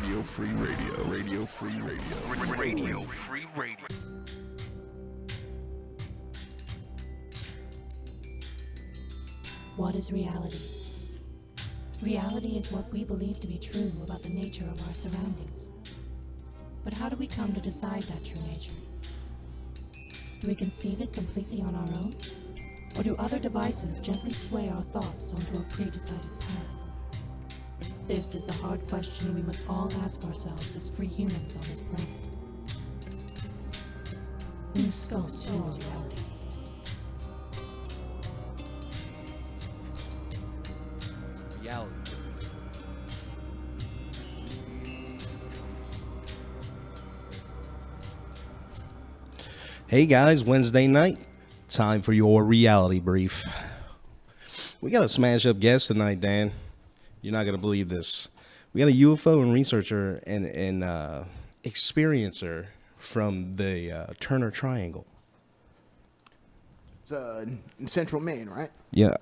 Radio Free Radio. Radio Free Radio. Radio Free Radio. What is reality? Reality is what we believe to be true about the nature of our surroundings. But how do we come to decide that true nature? Do we conceive it completely on our own? Or do other devices gently sway our thoughts onto a pre-decided path? This is the hard question we must all ask ourselves as free humans on this planet. Who sculpts your reality? Reality. Hey guys, Wednesday night, time for your reality brief. We got a smash up guest tonight, Dan. You're not going to believe this. We got a UFO and researcher and experiencer from the Turner Triangle. It's in central Maine, right? Yeah.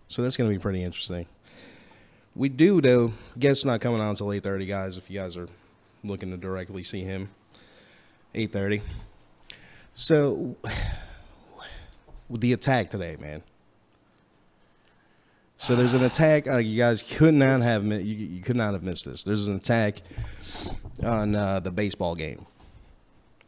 So that's going to be pretty interesting. We do, though, guest's not coming on until 8:30, guys, if you guys are looking to directly see him. 8:30. So, the attack today, man. So there's an attack. You guys could not have you could not have missed this. There's an attack on the baseball game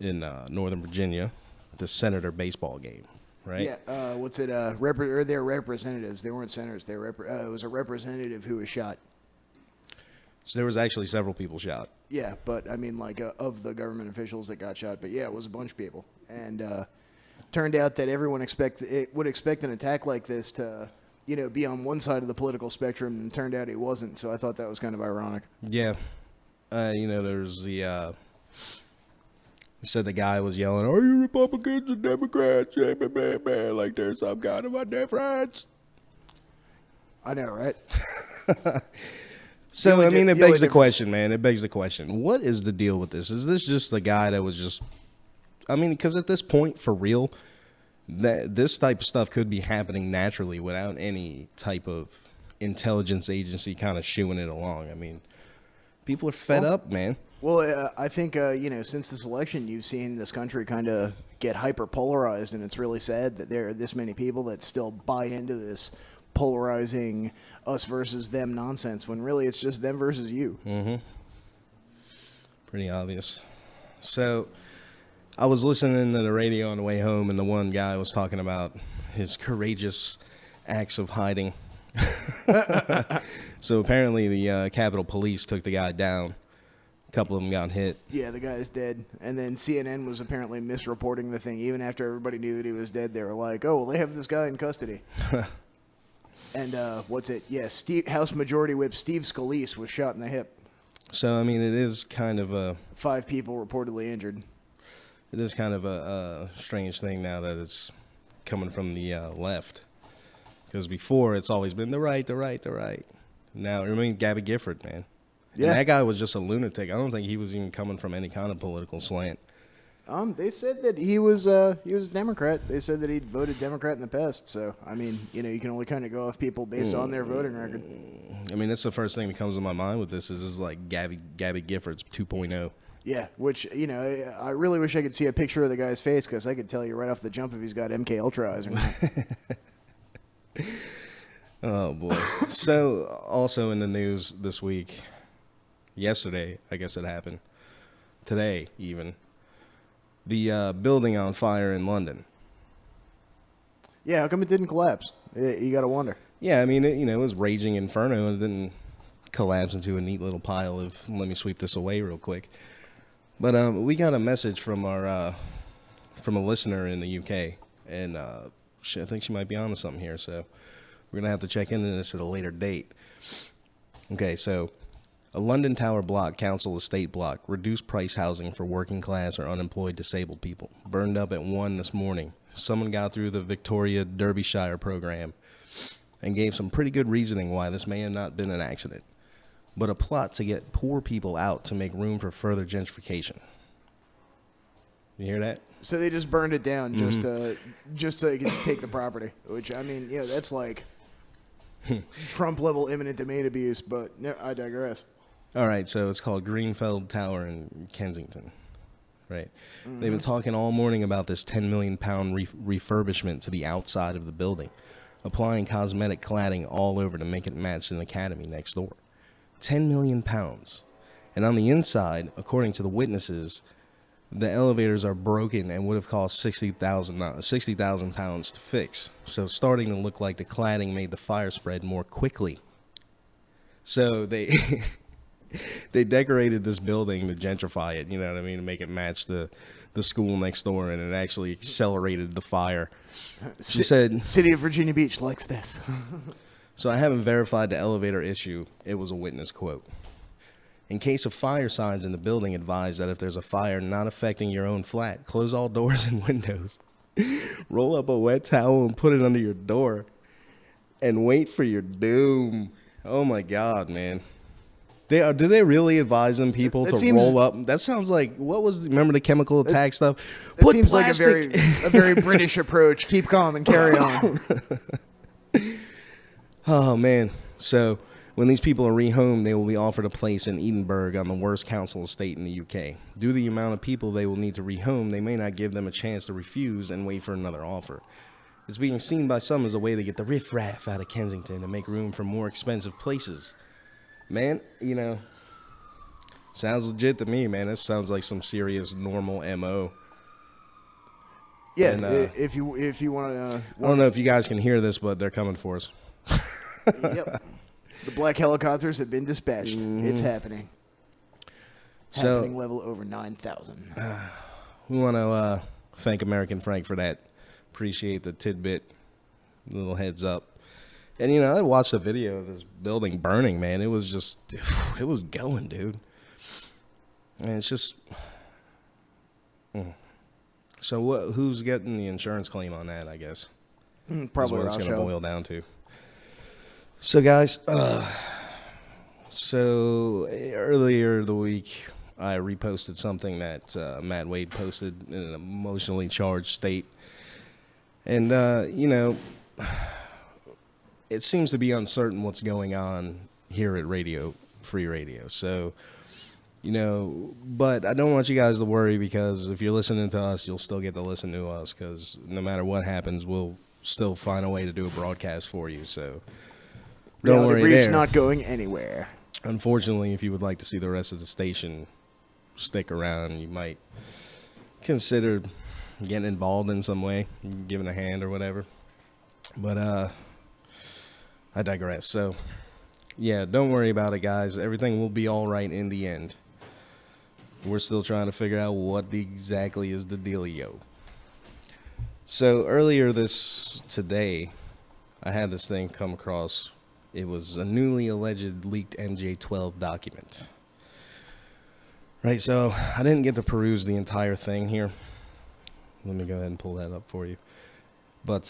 in Northern Virginia, the Senator baseball game, right? Yeah. What's it? They're representatives. They weren't senators. They were. It was a representative who was shot. So there was actually several people shot. Yeah, but I mean, like of the government officials that got shot. But yeah, it was a bunch of people, and turned out that everyone would expect an attack like this to, be on one side of the political spectrum, and turned out it wasn't. So I thought that was kind of ironic. Yeah. There's the, said the guy was yelling, "Are you Republicans and Democrats? Yeah, man, like there's some kind of a difference." I know, right? So, I mean, it begs the question, man. It begs the question. What is the deal with this? Is this just the guy that was just, I mean, because at this point, for real, that this type of stuff could be happening naturally without any type of intelligence agency kind of shooing it along. I mean, people are fed up, man. Well, I think, since this election, you've seen this country kind of get hyper-polarized, and it's really sad that there are this many people that still buy into this polarizing us versus them nonsense, when really it's just them versus you. Mm-hmm. Pretty obvious. So, I was listening to the radio on the way home, and the one guy was talking about his courageous acts of hiding. So, apparently, the Capitol Police took the guy down. A couple of them got hit. Yeah, the guy's dead. And then CNN was apparently misreporting the thing. Even after everybody knew that he was dead, they were like, oh, well, they have this guy in custody. And House Majority Whip Steve Scalise was shot in the hip. So, I mean, it is kind of a... 5 people reportedly injured. It is kind of a strange thing now that it's coming from the left. Because before, it's always been the right. Now, I mean, Gabby Gifford, man. Yeah. And that guy was just a lunatic. I don't think he was even coming from any kind of political slant. They said that he was Democrat. They said that he'd voted Democrat in the past. So, I mean, you can only kind of go off people based on their voting record. I mean, that's the first thing that comes to my mind with this is like Gabby Gifford's 2.0. Yeah, which, I really wish I could see a picture of the guy's face, because I could tell you right off the jump if he's got MK Ultra eyes or not. Oh, boy. So, also in the news this week, yesterday, I guess it happened, today even, the building on fire in London. Yeah, how come it didn't collapse? You got to wonder. Yeah, I mean, it was raging inferno, and it didn't collapse into a neat little pile of, let me sweep this away real quick. But we got a message from a listener in the UK, and I think she might be onto something here, so we're going to have to check into this at a later date. Okay, so... A London Tower block, council estate block, reduced price housing for working class or unemployed disabled people. Burned up at 1 this morning. Someone got through the Victoria Derbyshire program and gave some pretty good reasoning why this may have not been an accident, but a plot to get poor people out to make room for further gentrification. You hear that? So they just burned it down just so they could take the property, which, I mean, that's like Trump-level eminent domain abuse, but no, I digress. All right, so it's called Grenfell Tower in Kensington, right? They've been talking all morning about this 10 million pound refurbishment to the outside of the building, applying cosmetic cladding all over to make it match an academy next door. 10 million pounds. And on the inside, according to the witnesses, the elevators are broken and would have cost 60,000 pounds to fix. So it's starting to look like the cladding made the fire spread more quickly. So they they decorated this building to gentrify it, you know what I mean, to make it match the school next door, and it actually accelerated the fire. She said, City of Virginia Beach likes this. so I haven't verified the elevator issue. It was a witness quote. In case of fire signs in the building, advise that if there's a fire not affecting your own flat, close all doors and windows. Roll up a wet towel and put it under your door. And wait for your doom. Oh my God, man. Do they really advise them people to roll up? That sounds like, remember the chemical attack stuff? It seems like a very British approach. Keep calm and carry on. Oh, man. So when these people are rehomed, they will be offered a place in Edinburgh on the worst council estate in the UK. Due to the amount of people they will need to rehome, they may not give them a chance to refuse and wait for another offer. It's being seen by some as a way to get the riffraff out of Kensington and make room for more expensive places. Man, you know, sounds legit to me, man. This sounds like some serious normal MO. Yeah, and, if you want to... I don't know if you guys can hear this, but they're coming for us. Yep. The black helicopters have been dispatched. It's happening. Happening level over 9,000. We want to thank American Frank for that. Appreciate the tidbit, little heads up. And, you know, I watched a video of this building burning, man. It was just, it was going, dude. And it's just, So who's getting the insurance claim on that, I guess? Probably what it's going to Rothschild. boil down to. So, guys, earlier the week, I reposted something that Matt Wade posted in an emotionally charged state. And, you know, it seems to be uncertain what's going on here at Free Radio. So, you know, but I don't want you guys to worry, because if you're listening to us, you'll still get to listen to us, because no matter what happens, we'll still find a way to do a broadcast for you. So don't worry Brief's there. not going anywhere. Unfortunately, if you would like to see the rest of the station stick around, you might consider getting involved in some way, giving a hand or whatever. But I digress. So, yeah, don't worry about it, guys. Everything will be all right in the end. We're still trying to figure out what exactly is the dealio. So earlier today, I had this thing come across. It was a newly alleged leaked MJ12 document. Right, so I didn't get to peruse the entire thing here. Let me go ahead and pull that up for you. But,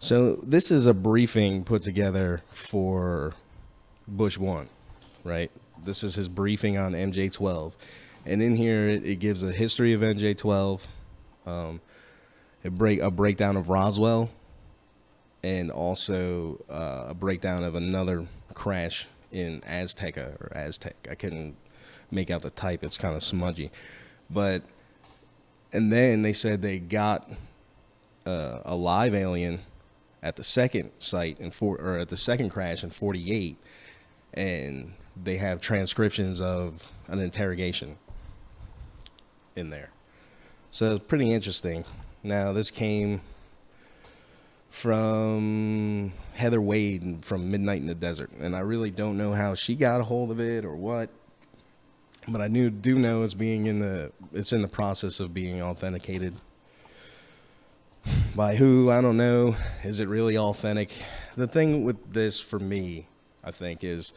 So this is a briefing put together for Bush 1, right? This is his briefing on MJ12. And in here, it gives a history of MJ12, a breakdown of Roswell, and also a breakdown of another crash in Aztec. I couldn't make out the type. It's kind of smudgy. And then they said they got a live alien at the second site at the second crash in 48, and they have transcriptions of an interrogation in there. So it's pretty interesting. Now, this came from Heather Wade from Midnight in the Desert, and I really don't know how she got a hold of it or what, but I do know it's in the process of being authenticated. By who, I don't know. Is it really authentic? The thing with this, for me, I think, is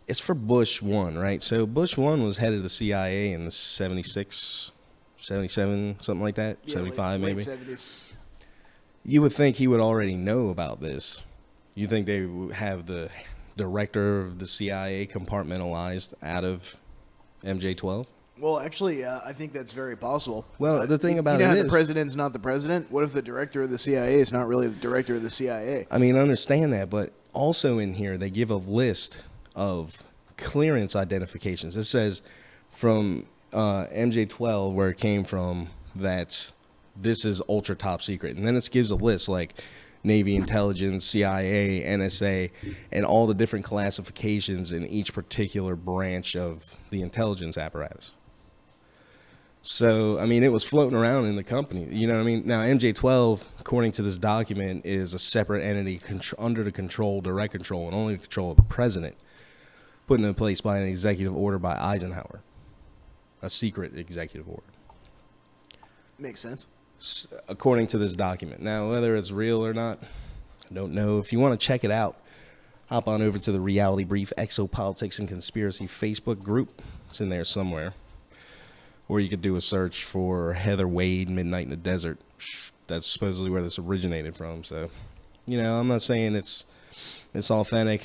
it's for Bush 1, right? So Bush 1 was head of the CIA in the 76, 77, something like that, yeah, 75 maybe. Late 70s. You would think he would already know about this. You think they would have the director of the CIA compartmentalized out of MJ12? Well, actually, I think that's very possible. Well, the thing about you know it how is, the president's not the president. What if the director of the CIA is not really the director of the CIA? I mean, I understand that, but also in here they give a list of clearance identifications. It says from MJ12 where it came from that this is ultra top secret, and then it gives a list like Navy intelligence, CIA, NSA, and all the different classifications in each particular branch of the intelligence apparatus. So, I mean, it was floating around in the company. You know what I mean? Now, MJ12, according to this document, is a separate entity under the control, direct control, and only the control of the president, put in place by an executive order by Eisenhower, a secret executive order. Makes sense. According to this document. Now, whether it's real or not, I don't know. If you want to check it out, hop on over to the Reality Brief Exopolitics and Conspiracy Facebook group. It's in there somewhere. Or you could do a search for Heather Wade, Midnight in the Desert. That's supposedly where this originated from. So, you know, I'm not saying it's authentic,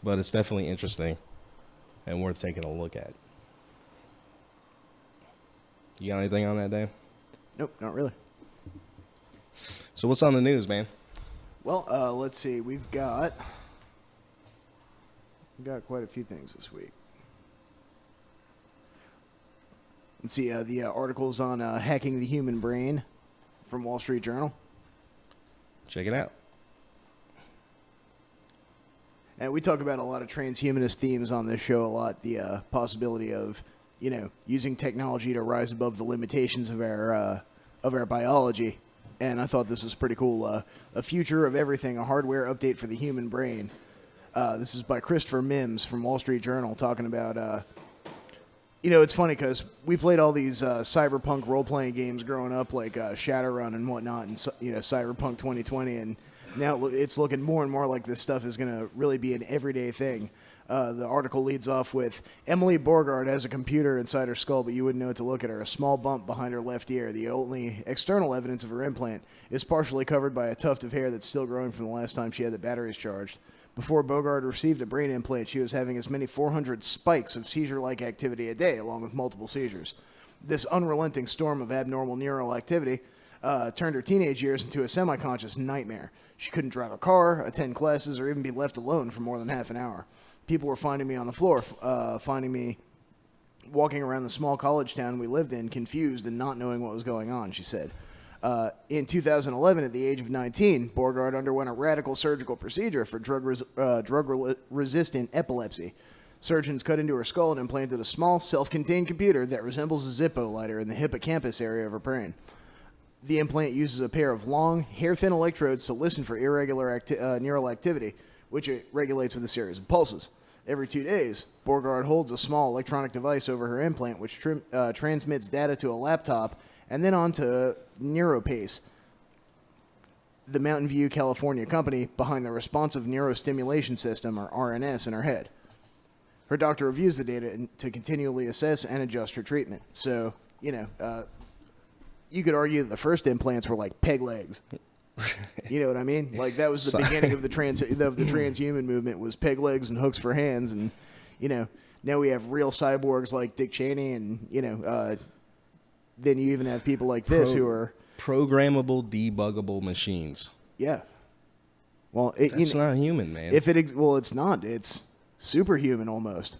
but it's definitely interesting and worth taking a look at. You got anything on that, Dave? Nope, not really. So what's on the news, man? Well, let's see. We've got quite a few things this week. Let's see. The articles on hacking the human brain from Wall Street Journal. Check it out. And we talk about a lot of transhumanist themes on this show a lot. The possibility of, you know, using technology to rise above the limitations of our biology. And I thought this was pretty cool. A Future of Everything, a hardware update for the human brain. This is by Christopher Mims from Wall Street Journal talking about, you know, it's funny because we played all these cyberpunk role-playing games growing up, like Shadowrun and whatnot, and, you know, Cyberpunk 2020. And now it's looking more and more like this stuff is going to really be an everyday thing. The article leads off with, Emily Borgard has a computer inside her skull, but you wouldn't know it to look at her. A small bump behind her left ear. The only external evidence of her implant is partially covered by a tuft of hair that's still growing from the last time she had the batteries charged. Before Bogard received a brain implant, she was having as many 400 spikes of seizure-like activity a day, along with multiple seizures. This unrelenting storm of abnormal neural activity turned her teenage years into a semi-conscious nightmare. She couldn't drive a car, attend classes, or even be left alone for more than half an hour. People were finding me on the floor, finding me walking around the small college town we lived in, confused and not knowing what was going on, she said. In 2011, at the age of 19, Borgard underwent a radical surgical procedure for drug-resistant epilepsy. Surgeons cut into her skull and implanted a small, self-contained computer that resembles a Zippo lighter in the hippocampus area of her brain. The implant uses a pair of long, hair-thin electrodes to listen for irregular neural activity, which it regulates with a series of pulses. Every 2 days, Borgard holds a small electronic device over her implant, which transmits data to a laptop and then on to NeuroPace, the Mountain View, California company behind the Responsive Neurostimulation System, or RNS, in her head. Her doctor reviews the data to continually assess and adjust her treatment. So, you know, you could argue that the first implants were like peg legs. You know what I mean? Like, that was the beginning of the transhuman movement, was peg legs and hooks for hands. And, you know, now we have real cyborgs like Dick Cheney, and, you know, then you even have people like this who are programmable, debuggable machines. Yeah. Well, it's not human, man. Well, it's not. It's superhuman almost.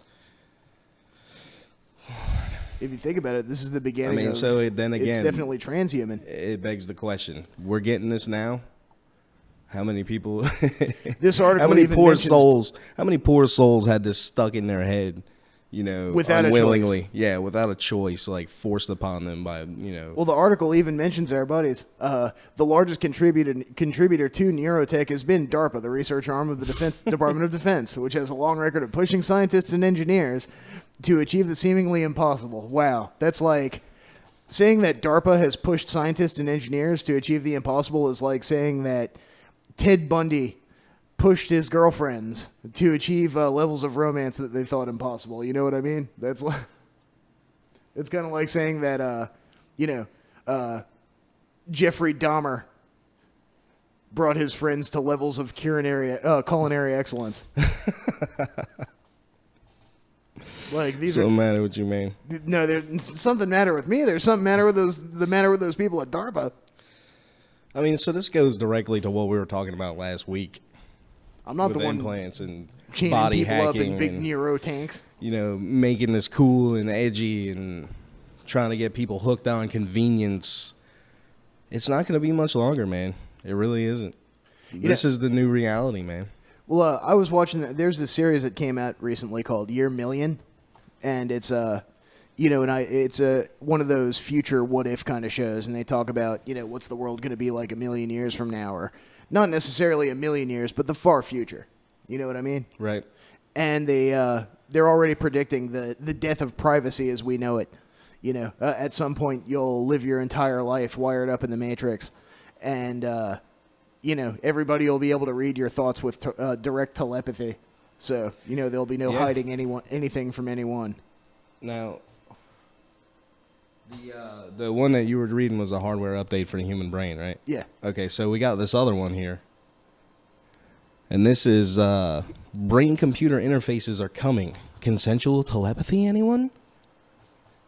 If you think about it, this is the beginning. I mean, so then again, it's definitely transhuman. It begs the question: we're getting this now. How many people? This article. How many even poor mentions, souls? How many poor souls had this stuck in their head? You know, without unwillingly, a choice. Yeah, without a choice, like forced upon them by, you know. Well, the article even mentions our buddies. The largest contributor to neurotech has been DARPA, the research arm of the Department of Defense, which has a long record of pushing scientists and engineers to achieve the seemingly impossible. Wow, that's like saying that DARPA has pushed scientists and engineers to achieve the impossible is like saying that Ted Bundy pushed his girlfriends to achieve levels of romance that they thought impossible. You know what I mean? That's like, it's kind of like saying that, you know, Jeffrey Dahmer brought his friends to levels of culinary excellence. Like these So are mad at what you mean. no, there's something matter with me. There's something matter with those people at DARPA. I mean, so this goes directly to what we were talking about last week. I'm not with the one implants and chaining body people up hacking in big and, Nero tanks. you know, making this cool and edgy and trying to get people hooked on convenience. It's not going to be much longer, man. It really isn't. This is the new reality, man. Well, I was watching. There's this series that came out recently called Year Million, and it's it's one of those future what if kind of shows, and they talk about what's the world going to be like a million years from now, or not necessarily a million years, but the far future. You know what I mean? Right. And they're already predicting the death of privacy as we know it. At some point you'll live your entire life wired up in the Matrix, and everybody will be able to read your thoughts with direct telepathy. So there'll be no hiding anything from anyone. Now, the one that you were reading was a hardware update for the human brain, right? Yeah. Okay, so we got this other one here. And this is brain-computer interfaces are coming. Consensual telepathy, anyone?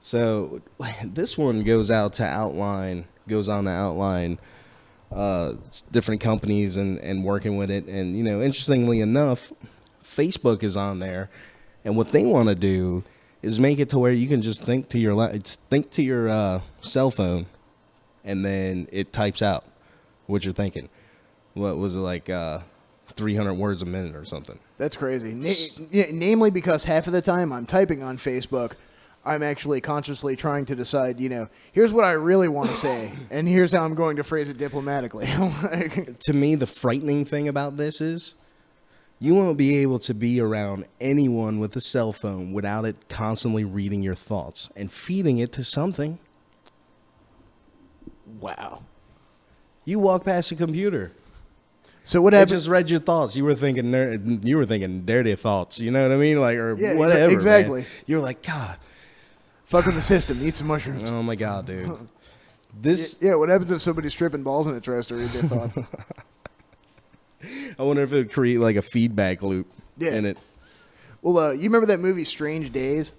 So this one goes on to outline different companies and working with it. And, interestingly enough, Facebook is on there. And what they want to do is make it to where you can just think to your cell phone, and then it types out what you're thinking. What was it, like 300 words a minute or something? That's crazy. Namely because half of the time I'm typing on Facebook, I'm actually consciously trying to decide, here's what I really want to say, and here's how I'm going to phrase it diplomatically. To me, the frightening thing about this is you won't be able to be around anyone with a cell phone without it constantly reading your thoughts and feeding it to something. Wow. You walk past a computer. So what It happened? just read your thoughts. You were thinking dirty thoughts. You know what I mean? Like, or Yeah, whatever. exactly. Man. You're like, God. Fuck with the system. Eat some mushrooms. Oh my God, dude. This. Yeah, what happens if somebody's tripping balls and it tries to read their thoughts? I wonder if it would create like a feedback loop in it. Well, you remember that movie Strange Days?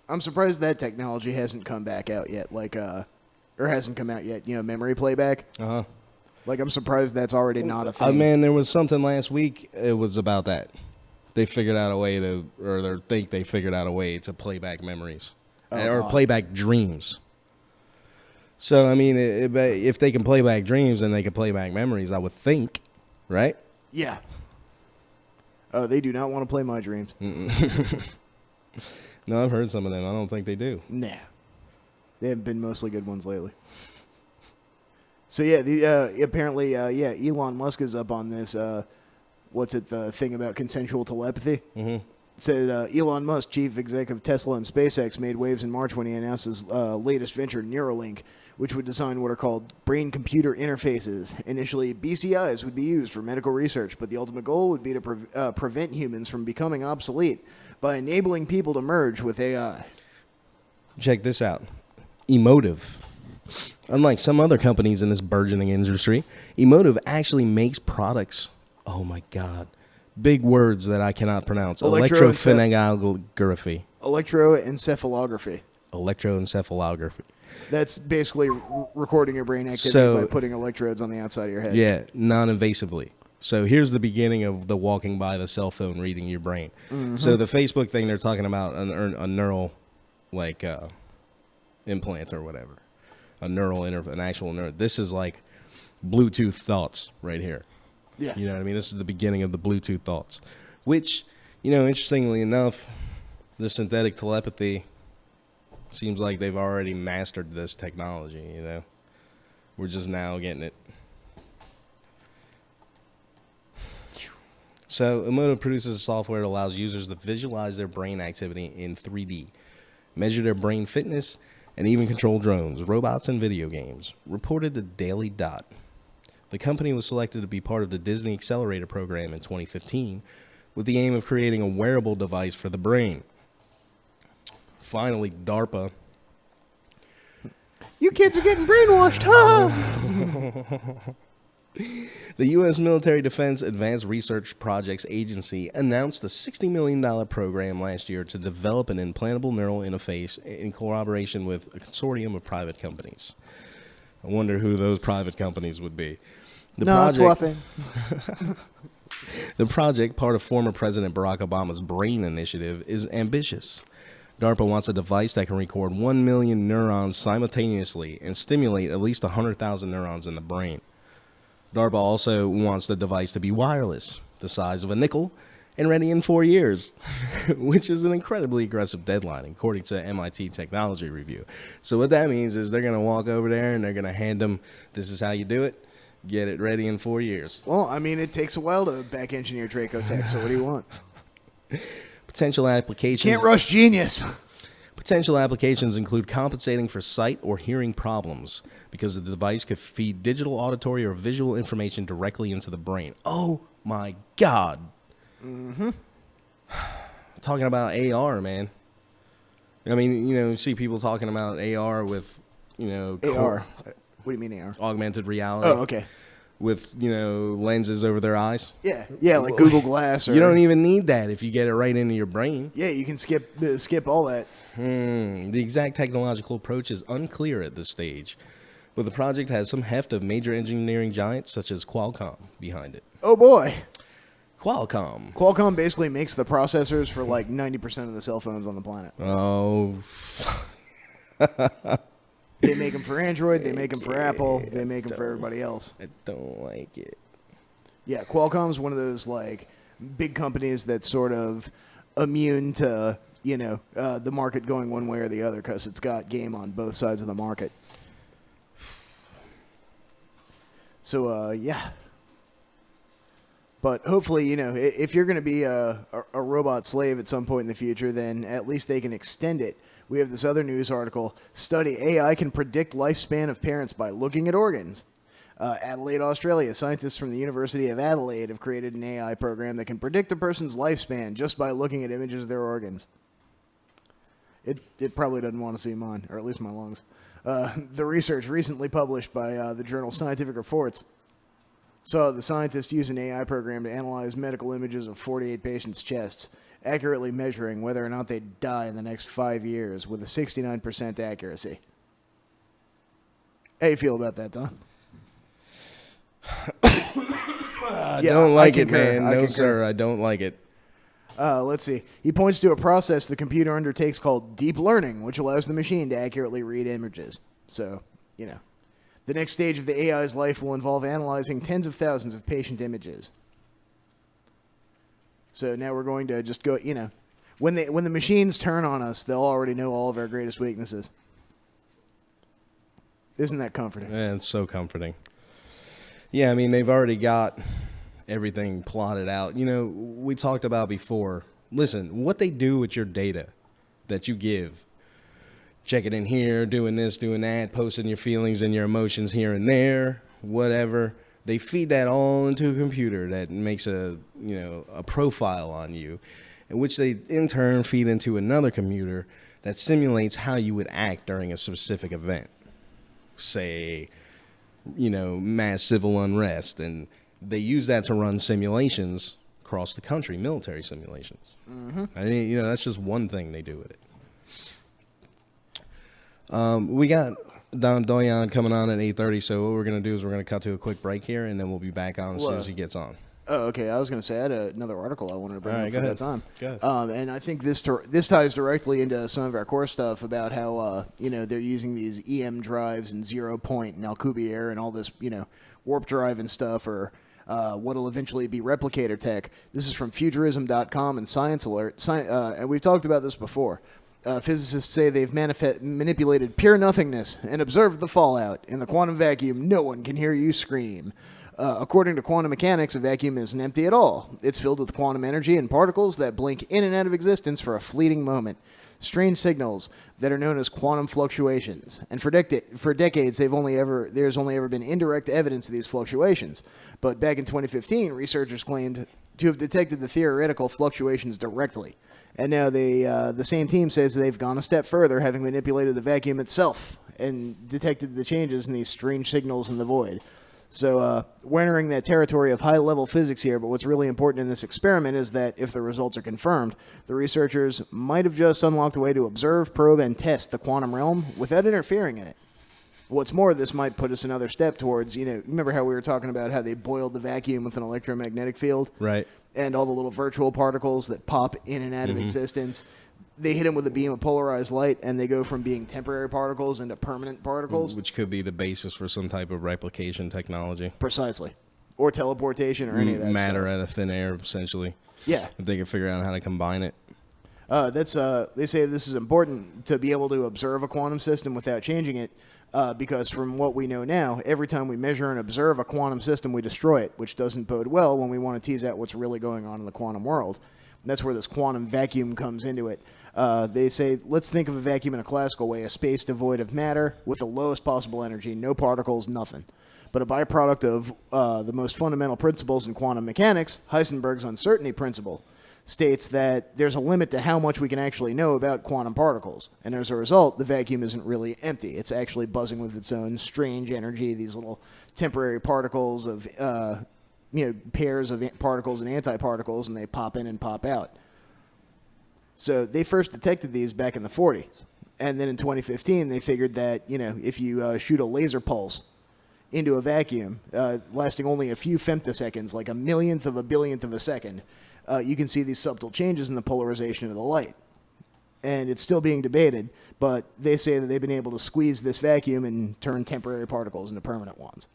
I'm surprised that technology hasn't come back out yet. Or hasn't come out yet. Memory playback. Uh-huh. Like, I'm surprised that's already not a thing. Man, there was something last week. It was about that. They figured out a way to, or they think they figured out a way to play back memories. Or play back dreams. So, I mean, if they can play back dreams and they can play back memories, I would think, right? Yeah. Oh, they do not want to play my dreams. No, I've heard some of them. I don't think they do. Nah. They haven't been mostly good ones lately. So, yeah, apparently, Elon Musk is up on this, the thing about consensual telepathy? Mm-hmm. It said Elon Musk, chief executive of Tesla and SpaceX, made waves in March when he announced his latest venture, Neuralink, which would design what are called brain-computer interfaces. Initially, BCIs would be used for medical research, but the ultimate goal would be to prevent humans from becoming obsolete by enabling people to merge with AI. Check this out. Emotive. Unlike some other companies in this burgeoning industry, Emotive actually makes products. Oh, my God. Big words that I cannot pronounce. Electrophenography. Electroencephalography. That's basically recording your brain activity by putting electrodes on the outside of your head. Yeah, non-invasively. So here's the beginning of the walking by the cell phone reading your brain. Mm-hmm. So the Facebook thing, they're talking about a neural, implant or whatever. An actual neural. This is like Bluetooth thoughts right here. Yeah. You know what I mean? This is the beginning of the Bluetooth thoughts, which, interestingly enough, the synthetic telepathy seems like they've already mastered this technology, We're just now getting it. So, Emotive produces software that allows users to visualize their brain activity in 3D, measure their brain fitness, and even control drones, robots, and video games, reported to Daily Dot. The company was selected to be part of the Disney Accelerator program in 2015 with the aim of creating a wearable device for the brain. Finally, DARPA. You kids are getting brainwashed, huh? The U.S. Military Defense Advanced Research Projects Agency announced a $60 million program last year to develop an implantable neural interface in collaboration with a consortium of private companies. I wonder who those private companies would be. The project, part of former President Barack Obama's BRAIN initiative, is ambitious. DARPA wants a device that can record 1 million neurons simultaneously and stimulate at least 100,000 neurons in the brain. DARPA also wants the device to be wireless, the size of a nickel, and ready in 4 years, which is an incredibly aggressive deadline, according to MIT Technology Review. So what that means is they're going to walk over there and they're going to hand them, this is how you do it, get it ready in 4 years. Well, I mean, it takes a while to back engineer Draco Tech, so what do you want? Potential applications. Can't rush genius. Potential applications include compensating for sight or hearing problems because the device could feed digital, auditory, or visual information directly into the brain. Oh my God. Mm-hmm. Talking about AR, man. I mean, you see people talking about AR with, AR. What do you mean AR? Augmented reality. Oh, okay. With, lenses over their eyes. Yeah, like Google Glass. You don't even need that if you get it right into your brain. Yeah, you can skip all that. The exact technological approach is unclear at this stage, but the project has some heft of major engineering giants such as Qualcomm behind it. Oh, boy. Qualcomm basically makes the processors for like 90% of the cell phones on the planet. Oh. They make them for Android. They make them for Apple. They make them for everybody else. I don't like it. Yeah, Qualcomm's one of those like big companies that's sort of immune to the market going one way or the other because it's got game on both sides of the market. So yeah. But hopefully, if you're going to be a robot slave at some point in the future, then at least they can extend it. We have this other news article. Study AI can predict lifespan of parents by looking at organs. Adelaide, Australia. Scientists from the University of Adelaide have created an AI program that can predict a person's lifespan just by looking at images of their organs. It probably doesn't want to see mine, or at least my lungs. The research recently published by the journal Scientific Reports saw the scientists use an AI program to analyze medical images of 48 patients' chests, accurately measuring whether or not they'd die in the next 5 years with a 69% accuracy. How you feel about that, Don? I don't like it, man. No, sir, I don't like it. Let's see. He points to a process the computer undertakes called deep learning, which allows the machine to accurately read images. So, the next stage of the AI's life will involve analyzing tens of thousands of patient images. So now we're going to just go, when the machines turn on us, they'll already know all of our greatest weaknesses. Isn't that comforting? Yeah, it's so comforting. Yeah, I mean, they've already got everything plotted out. We talked about before. Listen, what they do with your data that you give, check it in here, doing this, doing that, posting your feelings and your emotions here and there, whatever. They feed that all into a computer that makes a profile on you, in which they in turn feed into another computer that simulates how you would act during a specific event. Say, mass civil unrest, and they use that to run simulations across the country, military simulations. Mm-hmm. I mean, that's just one thing they do with it. We got Doyon coming on at 8:30, so what we're going to do is we're going to cut to a quick break here, and then we'll be back on as soon as he gets on. Oh, okay. I was going to say I had another article I wanted to bring up for that time. Go ahead. And I think this ties directly into some of our core stuff about how they're using these EM drives and 0 point and Alcubierre and all this warp drive and stuff, or what'll eventually be replicator tech. This is from Futurism.com and Science Alert. And we've talked about this before. Physicists say they've manipulated pure nothingness and observed the fallout. In the quantum vacuum, no one can hear you scream. According to quantum mechanics, a vacuum isn't empty at all. It's filled with quantum energy and particles that blink in and out of existence for a fleeting moment. Strange signals that are known as quantum fluctuations. And for decades, there's only ever been indirect evidence of these fluctuations. But back in 2015, researchers claimed to have detected the theoretical fluctuations directly. And now the same team says they've gone a step further, having manipulated the vacuum itself and detected the changes in these strange signals in the void. So we're entering that territory of high-level physics here, but what's really important in this experiment is that if the results are confirmed, the researchers might have just unlocked a way to observe, probe, and test the quantum realm without interfering in it. What's more, this might put us another step towards, remember how we were talking about how they boiled the vacuum with an electromagnetic field? Right. And all the little virtual particles that pop in and out of existence. They hit them with a beam of polarized light, and they go from being temporary particles into permanent particles. Which could be the basis for some type of replication technology. Precisely. Or teleportation or any of that Matter stuff. out of thin air, essentially. Yeah. If they could figure out how to combine it. They say this is important to be able to observe a quantum system without changing it, because from what we know now, every time we measure and observe a quantum system, we destroy it, which doesn't bode well when we want to tease out what's really going on in the quantum world. And that's where this quantum vacuum comes into it. They say, let's think of a vacuum in a classical way, a space devoid of matter with the lowest possible energy, no particles, nothing. But a byproduct of the most fundamental principles in quantum mechanics, Heisenberg's uncertainty principle, states that there's a limit to how much we can actually know about quantum particles. And as a result, the vacuum isn't really empty. It's actually buzzing with its own strange energy, these little temporary particles of, pairs of particles and antiparticles, and they pop in and pop out. So they first detected these back in the 40s. And then in 2015, they figured that, if you shoot a laser pulse into a vacuum, lasting only a few femtoseconds, like a millionth of a billionth of a second, you can see these subtle changes in the polarization of the light. And it's still being debated, but they say that they've been able to squeeze this vacuum and turn temporary particles into permanent ones.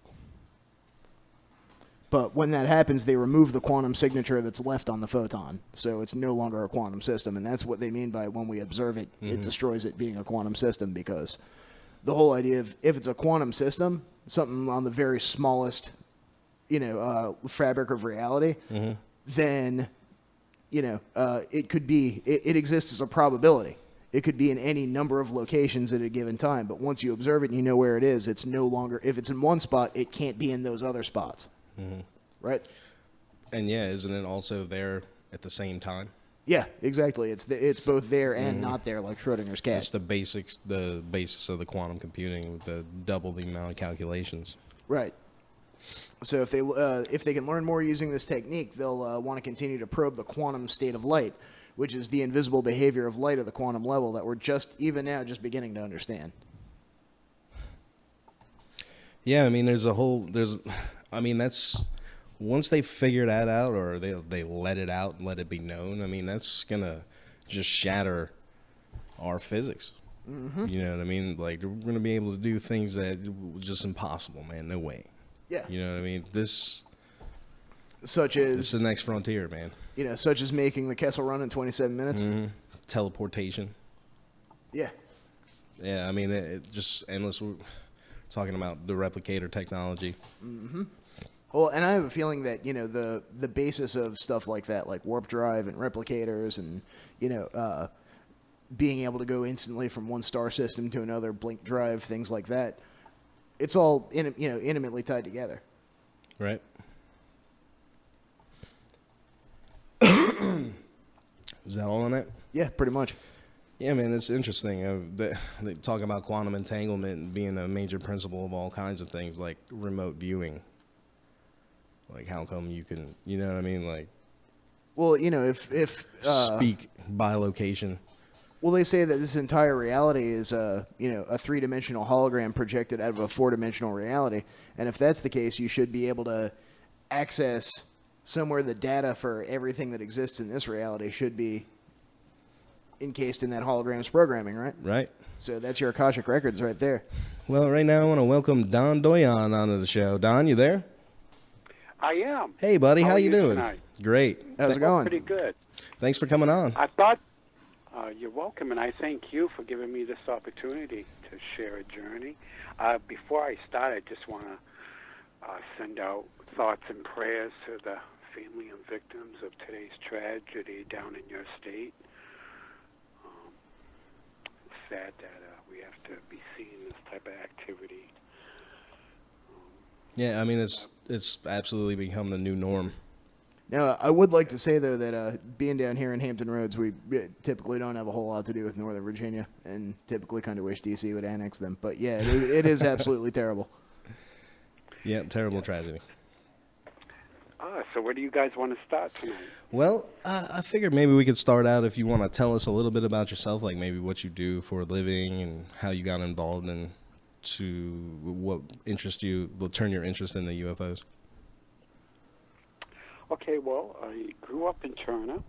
But when that happens, they remove the quantum signature that's left on the photon. So it's no longer a quantum system. And that's what they mean by when we observe it, it destroys it being a quantum system, because the whole idea of if it's a quantum system, something on the very smallest, fabric of reality, then, it could be, it exists as a probability. It could be in any number of locations at a given time. But once you observe it and you know where it is, it's no longer, if it's in one spot, it can't be in those other spots. Right? And yeah, isn't it also there at the same time? Yeah, exactly. It's both there and not there, like Schrodinger's cat. It's the basis of the quantum computing, the double the amount of calculations. Right. So if they can learn more using this technique, they'll want to continue to probe the quantum state of light, which is the invisible behavior of light at the quantum level that we're just beginning to understand. Yeah, I mean, that's once they figure that out, or they let it out and let it be known. I mean, that's gonna just shatter our physics. You know what I mean? Like, we're gonna be able to do things that was just impossible, man. No way. Yeah. You know what I mean? This Such as is the next frontier, man. Such as making the Kessel Run in 27 minutes. Teleportation. Yeah. Yeah, I mean, it just endless. We're talking about the replicator technology. Well, and I have a feeling that, the basis of stuff like that, like warp drive and replicators and, being able to go instantly from one star system to another, blink drive, things like that, it's all, intimately tied together. Right. Is that all on it? Yeah, pretty much. Yeah, man, it's interesting. They talk about quantum entanglement being a major principle of all kinds of things, like remote viewing. Like, how come you can, you know what I mean? Like, well, if speak by location. Well, they say that this entire reality is a three-dimensional hologram projected out of a four-dimensional reality, and if that's the case, you should be able to access somewhere the data for everything that exists in this reality should be encased in that hologram's programming, right? Right. So that's your Akashic Records right there. Well, right now I want to welcome Don Doyon onto the show. Don, you there? I am. Hey, buddy, how you doing? Tonight? Great. How's it going? Pretty good. Thanks for coming on. I thought you're welcome, and I thank you for giving me this opportunity to share a journey. Before I start, I just want to send out thoughts and prayers to the family and victims of today's tragedy down in your state. It's sad that we have to be seeing this type of activity. Yeah, I mean, it's absolutely become the new norm. Now, I would like to say, though, that being down here in Hampton Roads, we typically don't have a whole lot to do with Northern Virginia, and typically kind of wish D.C. would annex them. But, yeah, it is absolutely terrible. Yeah, terrible tragedy. So where do you guys want to start tonight? Well, I figured maybe we could start out if you want to tell us a little bit about yourself, like maybe what you do for a living and how you got involved in to what interest you, will turn your interest in the UFOs. Okay, well, I grew up in Turner,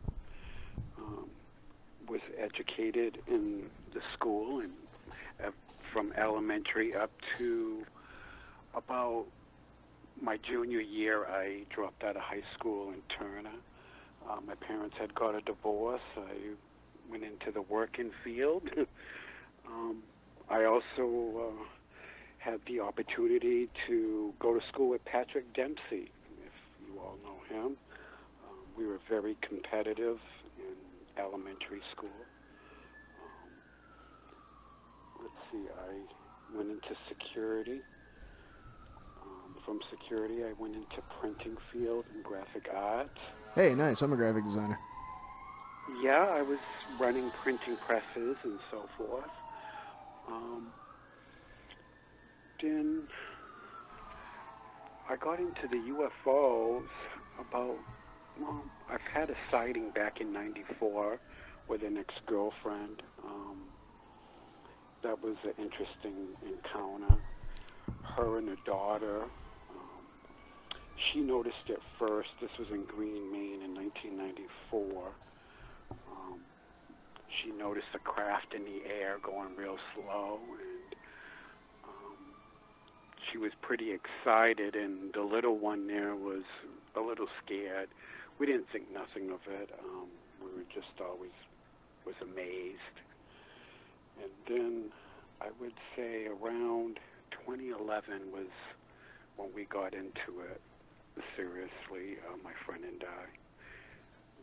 was educated in the school, and from elementary up to about my junior year, I dropped out of high school in Turner. My parents had got a divorce. I went into the working field. I also had the opportunity to go to school with Patrick Dempsey, if you all know him. We were very competitive in elementary school. Let's see, I went into security. From security, I went into printing field and graphic arts. Hey, nice. I'm a graphic designer. Yeah, I was running printing presses and so forth. Then I got into the UFOs about, well, I've had a sighting back in '94 with an ex-girlfriend. That was an interesting encounter. Her and her daughter, she noticed it first. This was in Green, Maine in 1994. She noticed a craft in the air going real slow, and she was pretty excited, and the little one there was a little scared. We didn't think nothing of it. We were just always was amazed. And then I would say around 2011 was when we got into it seriously, my friend and I.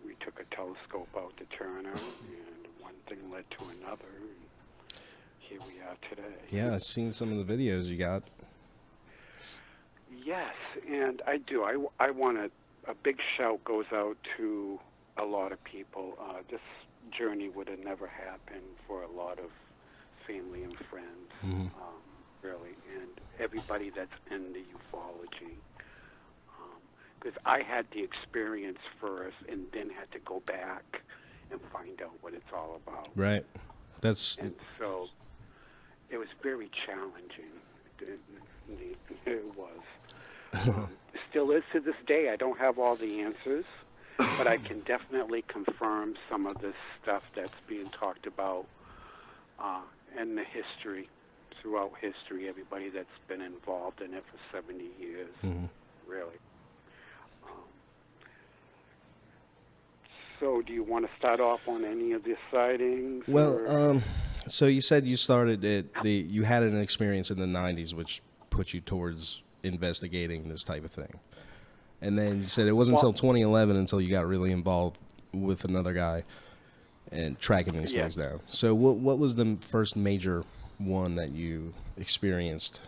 We took a telescope out to Turner, and one thing led to another, and here we are today. Yeah, I've seen some of the videos you got. Yes, and I do. I want a big shout goes out to a lot of people. This journey would have never happened for a lot of family and friends, really, and everybody that's in the ufology. Because I had the experience first and then had to go back and find out what it's all about. Right. And so it was very challenging. It was. Still is to this day. I don't have all the answers, but I can definitely confirm some of this stuff that's being talked about and the history, throughout history, everybody that's been involved in it for 70 years, really. So do you want to start off on any of the sightings? Well, so you said you started you had an experience in the 90s which put you towards investigating this type of thing. And then you said it wasn't until 2011 until you got really involved with another guy and tracking these things down. So what was the first major one that you experienced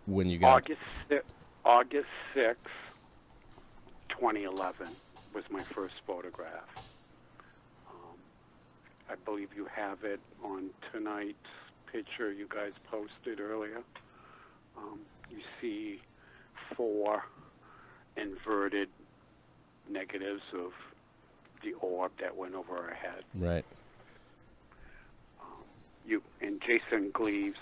when you got... August 6th, 2011 was my first photograph. I believe you have it on tonight's picture you guys posted earlier. You see 4 inverted negatives of the orb that went over our head. Right. You and Jason Gleaves,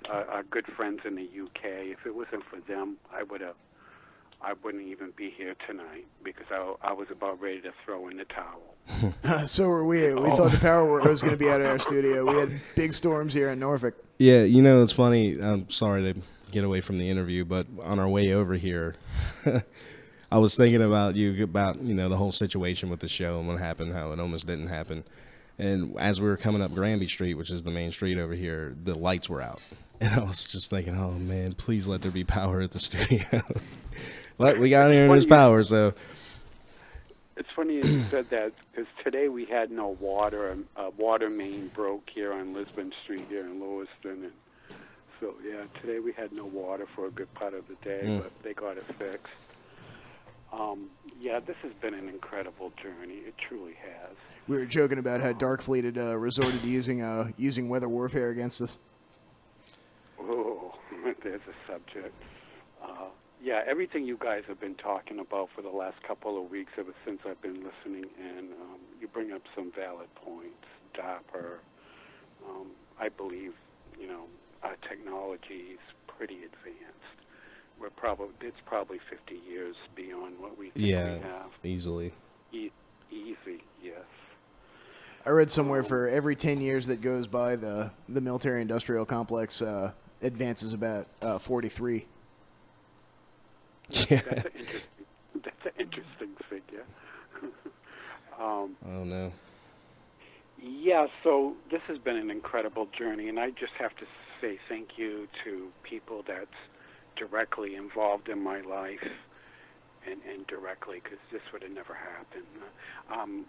are good friends in the UK. If it wasn't for them, I wouldn't even be here tonight because I was about ready to throw in the towel. So were we. We thought the power was going to be out of our studio. We had big storms here in Norfolk. Yeah, it's funny. I'm sorry to get away from the interview, but on our way over here, I was thinking about the whole situation with the show and what happened, how it almost didn't happen. And as we were coming up Granby Street, which is the main street over here, the lights were out. And I was just thinking, oh, man, please let there be power at the studio. But we got here and there's power, so... It's funny you said that, because today we had no water. Water main broke here on Lisbon Street here in Lewiston. And so, yeah, today we had no water for a good part of the day, but they got it fixed. Yeah, this has been an incredible journey. It truly has. We were joking about how Darkfleet had resorted to using weather warfare against us. Oh, there's a subject. Yeah, everything you guys have been talking about for the last couple of weeks, ever since I've been listening, and you bring up some valid points. DARPA, I believe, our technology is pretty advanced. It's probably 50 years beyond what we think we have. Easily. Easy, yes. I read somewhere for every 10 years that goes by, the military-industrial complex advances about 43. Yeah. That's an interesting figure. Oh no. Yeah, so this has been an incredible journey, and I just have to say thank you to people that's directly involved in my life and indirectly, because this would have never happened.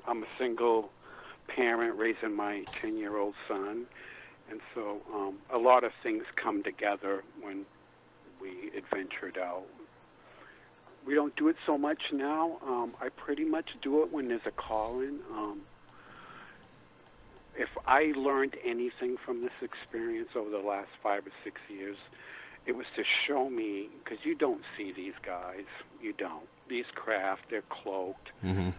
I'm a single parent raising my 10-year-old son, and so a lot of things come together when we adventured out. We don't do it so much now. I pretty much do it when there's a call-in. If I learned anything from this experience over the last 5 or 6 years, it was to show me, because you don't see these guys. You don't. These craft, they're cloaked. Mm-hmm.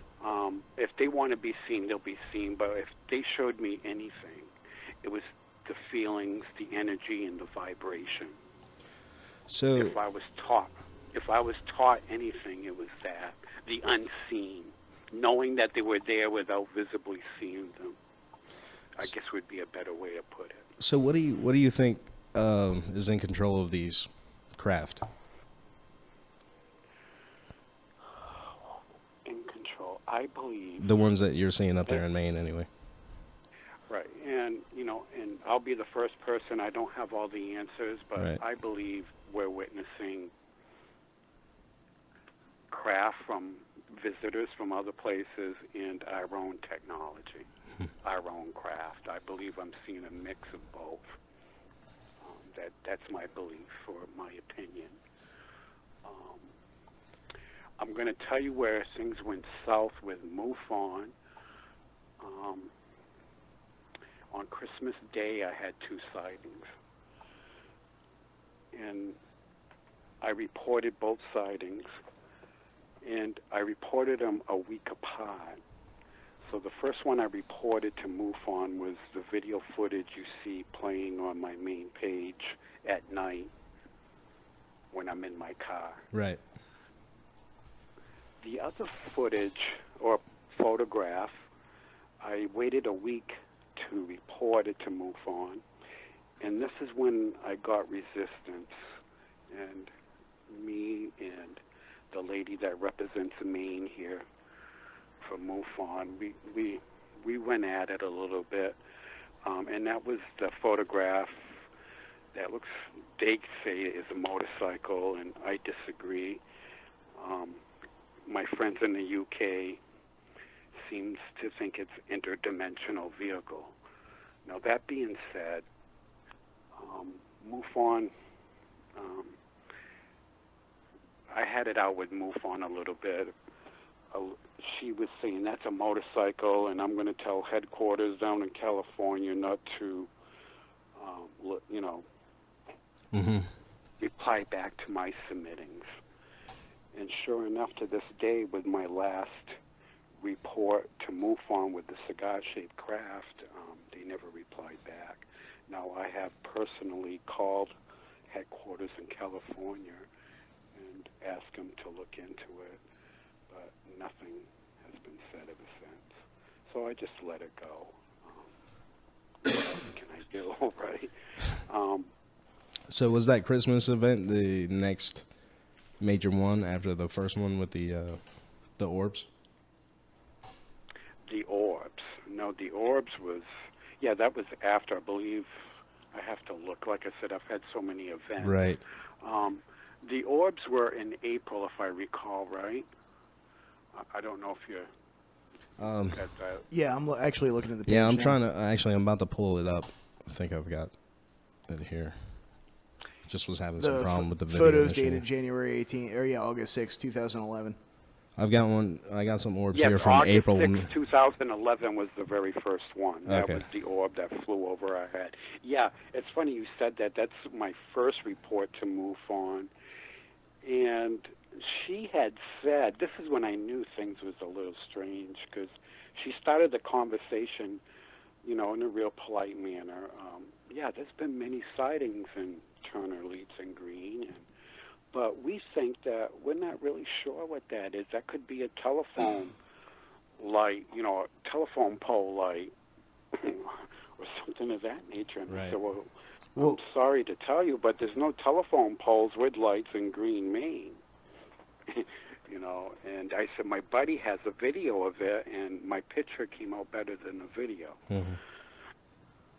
If they want to be seen, they'll be seen. But if they showed me anything, it was the feelings, the energy, and the vibration. So If I was taught anything, it was that, the unseen, knowing that they were there without visibly seeing them, I guess would be a better way to put it. So what do you think is in control of these craft? In control, I believe. The ones that you're seeing up there in Maine, anyway. Right, and and I'll be the first person. I don't have all the answers, but Right. I believe we're witnessing craft from visitors from other places and our own technology, our own craft. I believe I'm seeing a mix of both. That's my belief, or my opinion. I'm going to tell you where things went south with MUFON. On Christmas Day, I had 2 sightings. And I reported both sightings, and I reported them a week apart. So the first one I reported to MUFON was the video footage you see playing on my main page at night when I'm in my car. Right. The other footage, or photograph, I waited a week to report it to MUFON, and this is when I got resistance, and me and the lady that represents Maine here for MUFON, we went at it a little bit, and that was the photograph that looks, they say is a motorcycle, and I disagree. My friends in the UK seems to think it's interdimensional vehicle. Now, that being said, MUFON, I had it out with MUFON a little bit. She was saying that's a motorcycle, and I'm going to tell headquarters down in California not to, reply back to my submittings. And sure enough, to this day, with my last report to MUFON with the cigar-shaped craft, they never replied back. Now, I have personally called headquarters in California and asked them to look into it, but nothing has been said ever since. So I just let it go. What else can I do, right? So was that Christmas event the next major one after the first one with the orbs? The orbs. No, the orbs was, that was after, I believe. I have to look. Like I said, I've had so many events. Right. The orbs were in April, if I recall, right? I don't know if you're at that. Yeah, I'm actually looking at the page. Yeah, I'm now. trying to. Actually, I'm about to pull it up. I think I've got it here. Just was having some problem with the video. Photos initially. dated January 18, or August 6, 2011. I've got one. I got some orbs Yes, here from August April. 6, 2011 was the very first one. That Okay. was the orb that flew over our head. Yeah, it's funny you said that. That's my first report to MUFON. And she had said, this is when I knew things was a little strange, because she started the conversation, in a real polite manner. Yeah, there's been many sightings in Turner Leeds and Green, but we think that we're not really sure what that is. That could be a telephone light, a telephone pole light, or something of that nature. And I said, well, I'm sorry to tell you, but there's no telephone poles with lights in Green, Maine. And I said, my buddy has a video of it, and my picture came out better than the video. Mm-hmm.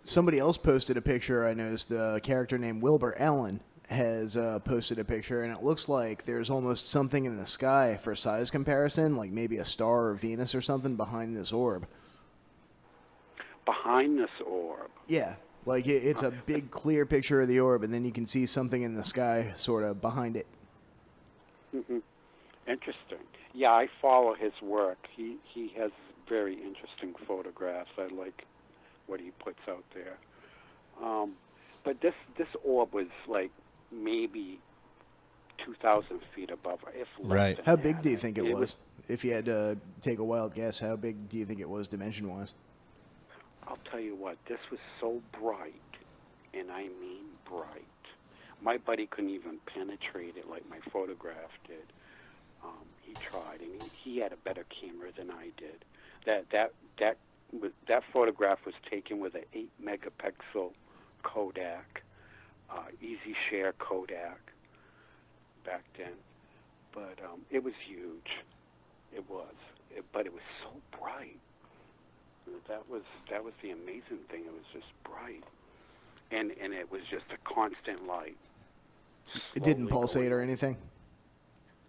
Somebody else posted a picture. I noticed the character named Wilbur Allen has posted a picture, and it looks like there's almost something in the sky for size comparison, like maybe a star or Venus or something behind this orb. Behind this orb? Yeah, like it's a big clear picture of the orb, and then you can see something in the sky sort of behind it. Mm-hmm. Interesting. Yeah, I follow his work. He has very interesting photographs. I like what he puts out there. But this orb was like maybe 2,000 feet above, if less Right. than How that. big do you think it was? If you had to take a wild guess, how big do you think it was dimension-wise? I'll tell you what, this was so bright, and I mean bright. My buddy couldn't even penetrate it like my photograph did. He tried, and he had a better camera than I did. That photograph was taken with an 8-megapixel Kodak, easy share Kodak back then. But it was huge. It was, but it was so bright. That was the amazing thing. It was just bright, and it was just a constant light. It didn't Slowly pulsate going or up. anything?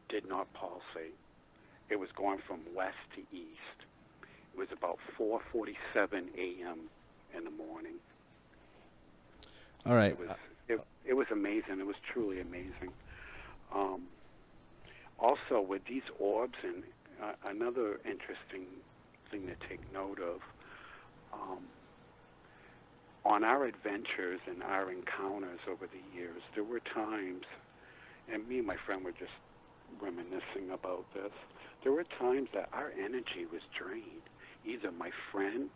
Did not pulsate. It was going from west to east. It was about 4:47 a.m. in the morning. All right. It was amazing. It was truly amazing. Also, with these orbs, and another interesting thing to take note of, on our adventures and our encounters over the years, there were times, and me and my friend were just reminiscing about this, there were times that our energy was drained. Either my friend,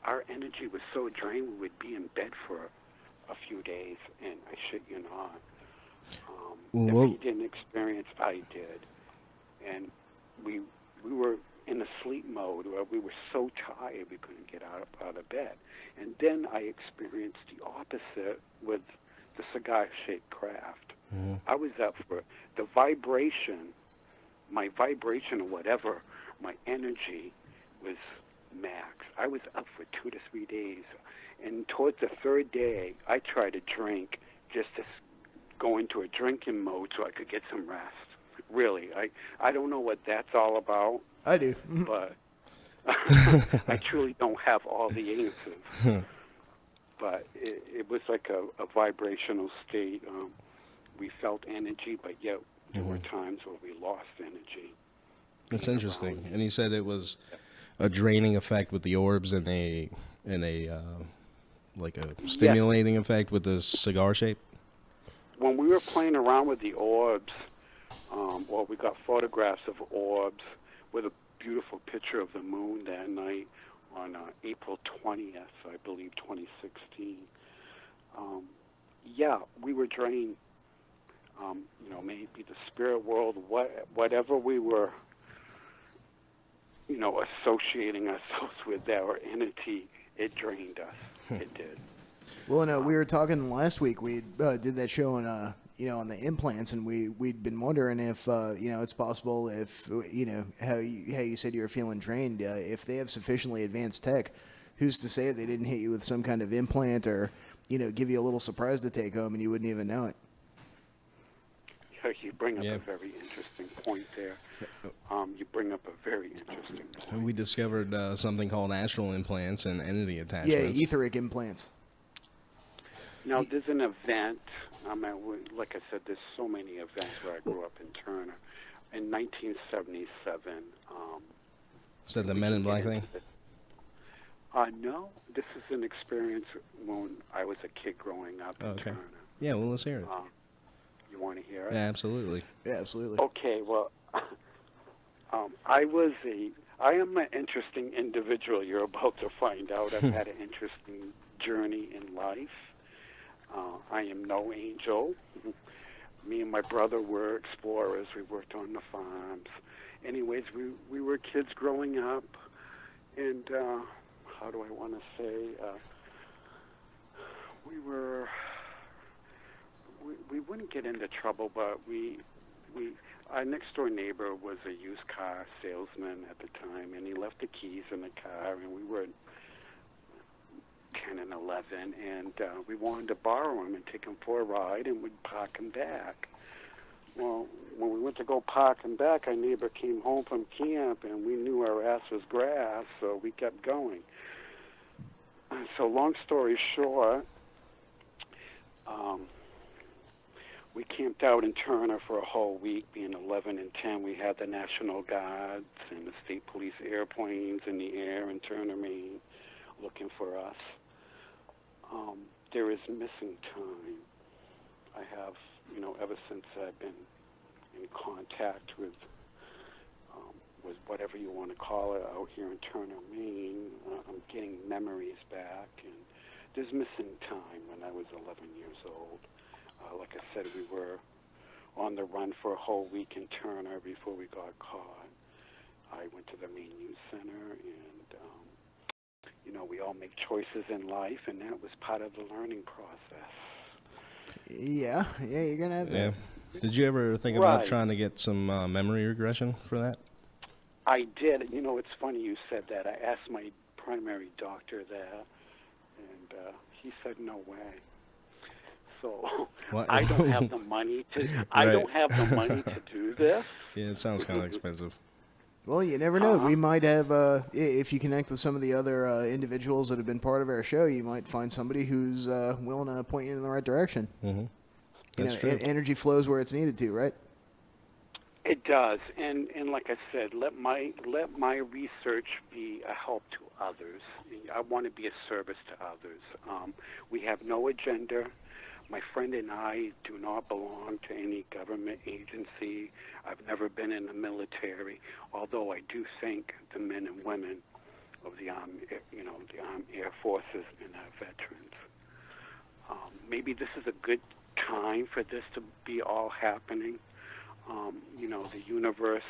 our energy was so drained we would be in bed for a few days, and I shit you not. If he didn't experience, I did. And we were in a sleep mode where we were so tired we couldn't get out of bed. And then I experienced the opposite with the cigar-shaped craft. Mm-hmm. I was up for the vibration, my vibration or whatever, my energy was max. I was up for 2 to 3 days. And towards the third day, I tried to drink just to go into a drinking mode so I could get some rest. Really, I don't know what that's all about. I do. But I truly don't have all the answers. But it was like a vibrational state. We felt energy, but yet there were times where we lost energy. That's interesting. And he said it was a draining effect with the orbs and a like a stimulating effect with the cigar shape. When we were playing around with the orbs, or we got photographs of orbs with a beautiful picture of the moon that night on April 20th, I believe, 2016. Yeah, we were drained. Maybe the spirit world, whatever we were, associating ourselves with our entity, it drained us. It did. Well, no, we were talking last week. We did that show on, on the implants, and we'd been wondering if, it's possible if, how you said you were feeling drained, if they have sufficiently advanced tech, who's to say they didn't hit you with some kind of implant or, give you a little surprise to take home and you wouldn't even know it. You bring up a very interesting point there. You bring up a very interesting point. And we discovered something called astral implants and entity Yeah, attachments. etheric implants. Now, there's an event. Like I said, there's so many events where I grew up in Turner. In 1977. Is that the Men in Black thing? No, this is an experience when I was a kid growing up in Turner. Yeah, well, let's hear it. you want to hear it. Yeah, absolutely. Yeah, absolutely. Okay, well, I am an interesting individual. You're about to find out. I've had an interesting journey in life. I am no angel. Me and my brother were explorers. We worked on the farms. Anyways, we were kids growing up, and how do I want to say? We wouldn't get into trouble, but our next door neighbor was a used car salesman at the time, and he left the keys in the car, and we were 10 and 11, and we wanted to borrow him and take him for a ride, and we'd park him back. Well, when we went to go park him back, our neighbor came home from camp, and we knew our ass was grass, so we kept going. So long story short, we camped out in Turner for a whole week. Being 11 and 10, we had the National Guards and the state police airplanes in the air in Turner, Maine, looking for us. There is missing time. I have, ever since I've been in contact with whatever you want to call it out here in Turner, Maine, I'm getting memories back, and there's missing time when I was 11 years old. Like I said, we were on the run for a whole week in Turner before we got caught. I went to the Maine Youth Center, and we all make choices in life, and that was part of the learning process. Yeah, you're gonna have that. Yeah. Did you ever think about trying to get some memory regression for that? I did. It's funny you said that. I asked my primary doctor that, and he said no way. So What? I don't have the money to. I don't have the money to do this. Yeah, it sounds kind of expensive. Well, you never know. We might have, if you connect with some of the other individuals that have been part of our show, you might find somebody who's willing to point you in the right direction. Mm-hmm. That's true. Energy flows where it's needed to, right? It does, and like I said, let my research be a help to others. I want to be a service to others. We have no agenda. My friend and I do not belong to any government agency. I've never been in the military, although I do thank the men and women of the armed air forces and our veterans. Maybe this is a good time for this to be all happening. The universe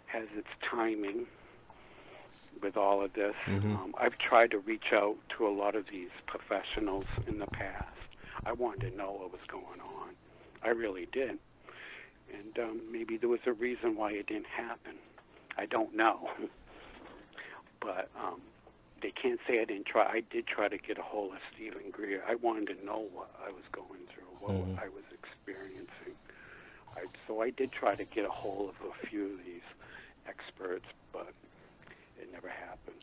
has its timing with all of this. Mm-hmm. I've tried to reach out to a lot of these professionals in the past. I wanted to know what was going on. I really did. And maybe there was a reason why it didn't happen. I don't know. But they can't say I didn't try. I did try to get a hold of Stephen Greer. I wanted to know what I was going through, what I was experiencing. So I did try to get a hold of a few of these experts, but it never happened.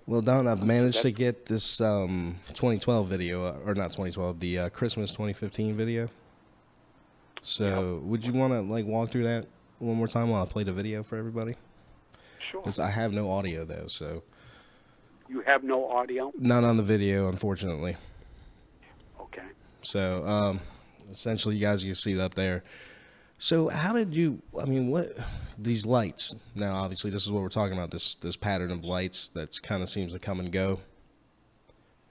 Well, Don, I've managed to get this 2012 video, or not 2012, the Christmas 2015 video. So would you want to walk through that one more time while I play the video for everybody? Sure. Because I have no audio, though, so. You have no audio? Not on the video, unfortunately. Okay. So, essentially, you guys can see it up there. So how did you, what, these lights, now obviously this is what we're talking about, this pattern of lights that kind of seems to come and go.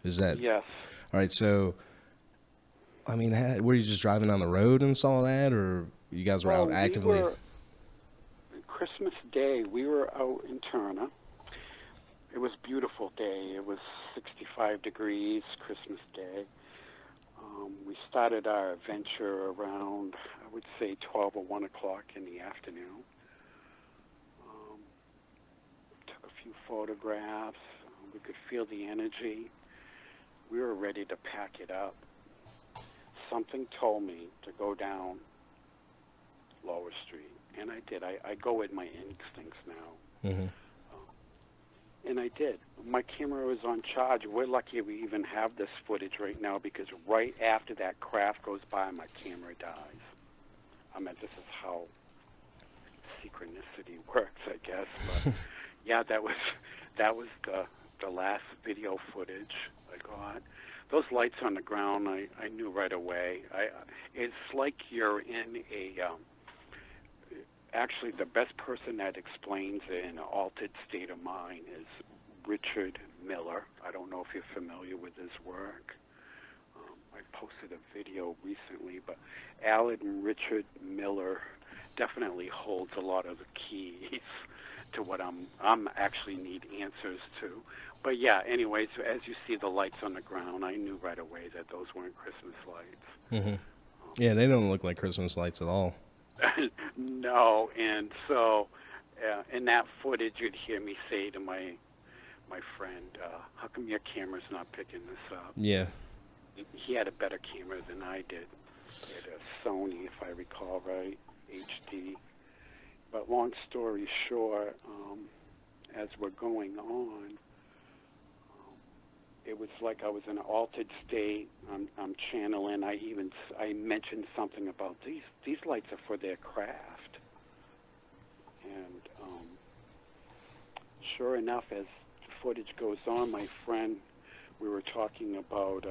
Is that? Yes. All right, so, were you just driving down the road and saw that, or you guys were out actively? Christmas Day, we were out in Turner. It was a beautiful day. It was 65 degrees, Christmas Day. We started our adventure around, I would say, 12 or 1 o'clock in the afternoon. Took a few photographs. We could feel the energy. We were ready to pack it up. Something told me to go down Lower Street, and I did. I go with my instincts now. Mm-hmm. And I did. My camera was on charge. We're lucky we even have this footage right now, because right after that craft goes by, my camera dies. This is how synchronicity works, I guess. But yeah, that was the last video footage I got. those lights on the ground, I knew right away. It's like you're in a. Actually, the best person that explains it in an altered state of mind is Richard Miller. I don't know if you're familiar with his work. I posted a video recently, but Alan Richard Miller definitely holds a lot of the keys to what I'm actually need answers to. But yeah, anyways, as you see the lights on the ground, I knew right away that those weren't Christmas lights. Mm-hmm. Yeah, they don't look like Christmas lights at all. No, and so in that footage, you'd hear me say to my friend, "How come your camera's not picking this up?" Yeah. He had a better camera than I did. He had a Sony, if I recall right, HD. But long story short, as we're going on, it was like I was in an altered state. I'm channeling. I mentioned something about these lights are for their craft. And sure enough, as the footage goes on, my friend, we were talking about,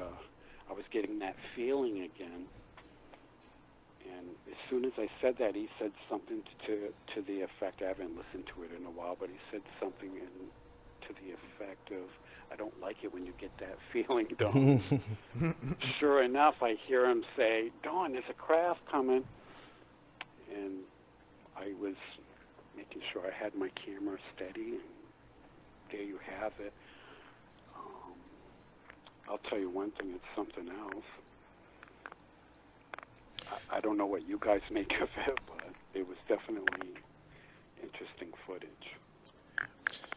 I was getting that feeling again. And as soon as I said that, he said something to the effect, I haven't listened to it in a while, but he said something to the effect of, "I don't like it when you get that feeling, Don." Sure enough, I hear him say, "Don, there's a craft coming." And I was making sure I had my camera steady, and there you have it. I'll tell you one thing, it's something else. I don't know what you guys make of it, but it was definitely interesting footage.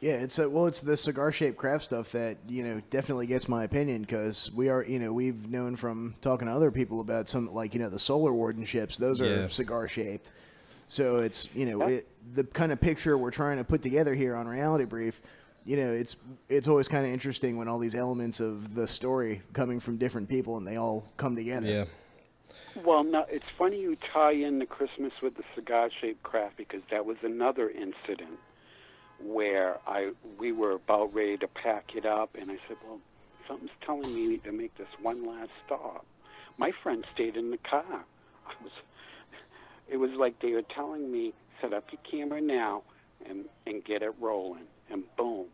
Yeah, it's the cigar-shaped craft stuff that, definitely gets my opinion, because we've known from talking to other people about some, like, the solar warden ships, those are cigar-shaped. So it's, the kind of picture we're trying to put together here on Reality Brief, it's always kind of interesting when all these elements of the story coming from different people and they all come together. Yeah. Well, no, it's funny you tie in the Christmas with the cigar-shaped craft, because that was another incident where we were about ready to pack it up, and I said, well, something's telling me to make this one last stop. My friend stayed in the car. It was like they were telling me, set up your camera now and get it rolling, and boom.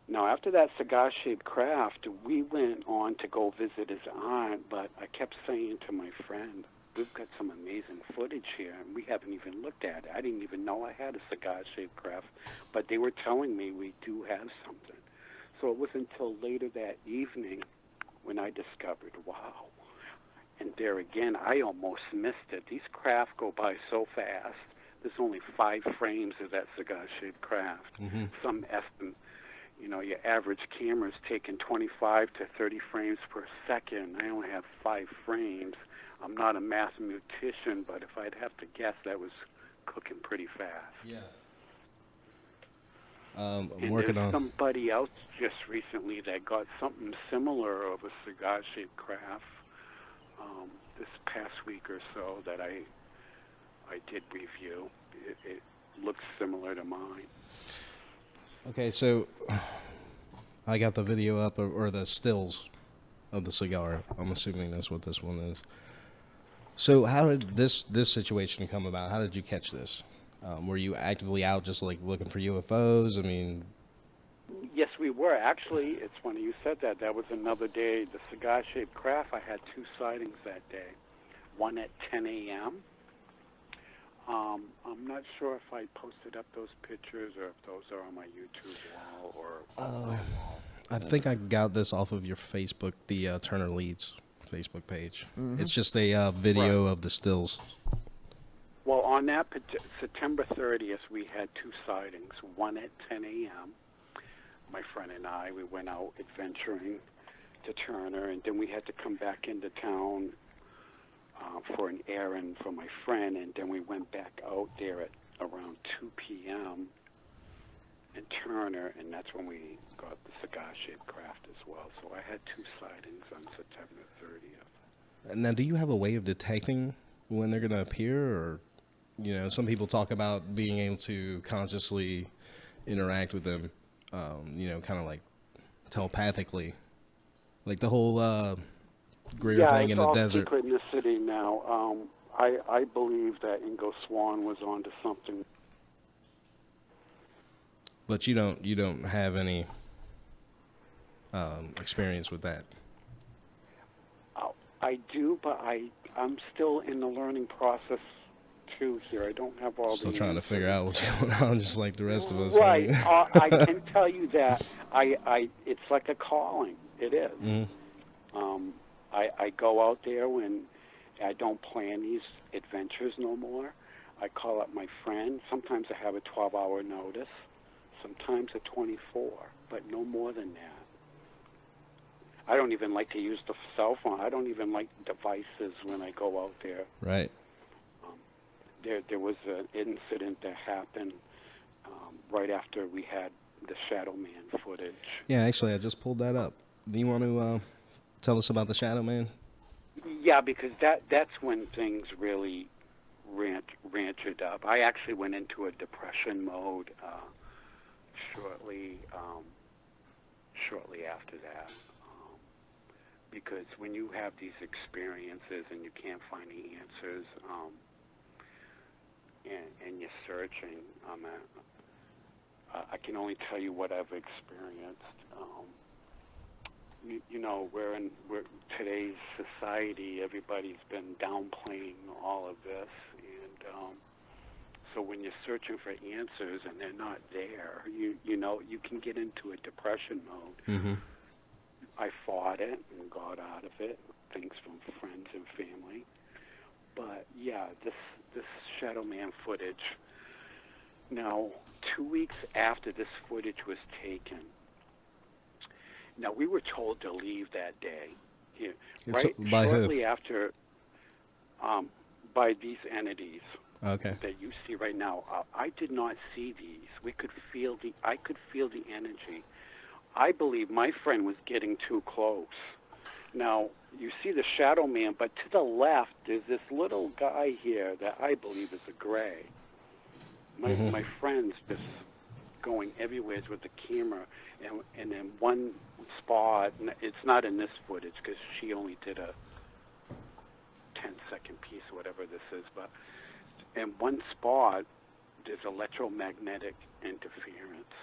Now, after that cigar-shaped craft, we went on to go visit his aunt, but I kept saying to my friend, we've got some amazing footage here, and we haven't even looked at it. I didn't even know I had a cigar-shaped craft, but they were telling me we do have something. So it wasn't until later that evening when I discovered, wow. And there again, I almost missed it. These craft go by so fast. There's only 5 frames of that cigar-shaped craft. Mm-hmm. Some estimate. Your average camera's taking 25 to 30 frames per second. I only have 5 frames. I'm not a mathematician, but if I'd have to guess, that was cooking pretty fast. Yeah. And working on somebody else just recently that got something similar of a cigar-shaped craft this past week or so that I did review. It looks similar to mine. Okay, so I got the video up, or the stills of the cigar. I'm assuming that's what this one is. So how did this situation come about? How did you catch this? Were you actively out just like looking for UFOs? I mean... Yes, we were. Actually, it's funny you said that. That was another day. The cigar-shaped craft, I had 2 sightings that day. One at 10 a.m. I'm not sure if I posted up those pictures or if those are on my YouTube wall or... I think I got this off of your Facebook, the Turner Leeds Facebook page. Mm-hmm. It's just a video of the stills. Well, on that September 30th, we had 2 sightings. One at 10 a.m. My friend and I, we went out adventuring to Turner, and then we had to come back into town for an errand for my friend, and then we went back out there at around 2 p.m. in Turner, and that's when we got the cigar-shaped craft as well. So I had 2 sightings on September 30th. Now, do you have a way of detecting when they're going to appear, or, some people talk about being able to consciously interact with them, kind of like telepathically. Like the whole greer Yeah, thing it's in the all desert. secret in the city now. I believe that Ingo Swann was onto something. But you don't have any experience with that. I do, but I'm still in the learning process too here. I don't have all Still the trying to answers. figure out what's going on, just like the rest of us. Right. I can tell you that it's like a calling. It is. Mm-hmm. I go out there when I don't plan these adventures no more. I call up my friend. Sometimes I have a 12-hour notice, sometimes a 24, but no more than that. I don't even like to use the cell phone. I don't even like devices when I go out there. Right. There was an incident that happened right after we had the Shadow Man footage. Yeah, actually, I just pulled that up. Do you want to tell us about the Shadow Man? Yeah, because that's when things really ranched up. I actually went into a depression mode shortly after that. Because when you have these experiences and you can't find the answers, and you're searching, I can only tell you what I've experienced. We're today's society. Everybody's been downplaying all of this, and so when you're searching for answers and they're not there, you can get into a depression mode. Mm-hmm. I fought it and got out of it, things from friends and family. But yeah, this Shadow Man footage. Now, 2 weeks after this footage was taken, now we were told to leave that day. Yeah, right? By shortly who? after, by these entities. Okay. That you see right now. I did not see these. I could feel the energy. I believe my friend was getting too close. Now, you see the Shadow Man, but to the left, there's this little guy here that I believe is a gray. My friend's just going everywhere with the camera, and in one spot, it's not in this footage because she only did a 10-second piece or whatever this is, but in one spot, there's electromagnetic interference.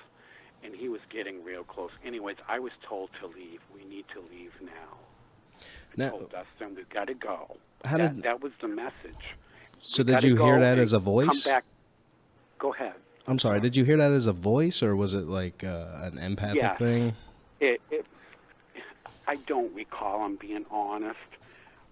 And he was getting real close. Anyways, I was told to leave. We need to leave now. Told us, then we've got to go. That was the message. So did you hear that as a voice? Come back. Go ahead. I'm sorry. Did you hear that as a voice, or was it like an empathic thing? I don't recall, I'm being honest,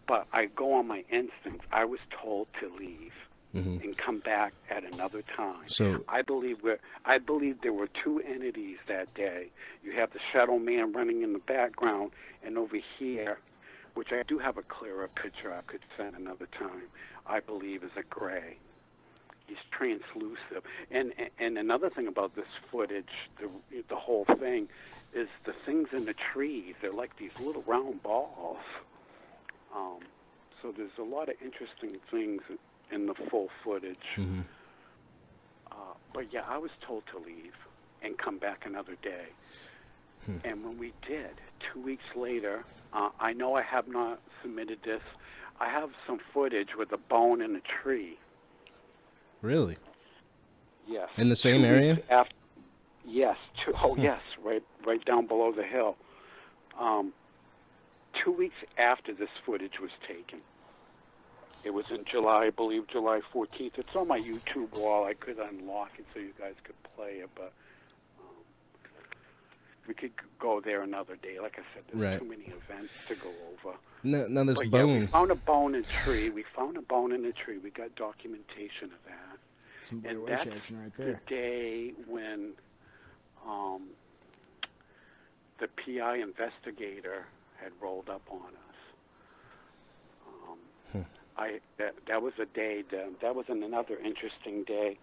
but I go on my instincts. I was told to leave. Mm-hmm. And come back at another time. So I believe there were two entities that day. You have the Shadow Man running in the background, and over here, which I do have a clearer picture I could send another time, I believe is a gray. He's translucent. And another thing about this footage, the whole thing, is the things in the trees. They're like these little round balls. So there's a lot of interesting things in the full footage. Mm-hmm. But yeah, I was told to leave and come back another day. And when we did, 2 weeks later, I know I have not submitted this. I have some footage with a bone in a tree. Really? Yes. In the same area? Yes. Yes, right down below the hill. 2 weeks after this footage was taken. It was in July, I believe, July 14th. It's on my YouTube wall. I could unlock it so you guys could play it, but we could go there another day. Like I said, there's too many events to go over. Now this but bone. Yeah, we found a bone in a tree. We got documentation of that. Some Blair Witch action right there. The day when the PI investigator had rolled up on us. That was a day. That was another interesting day.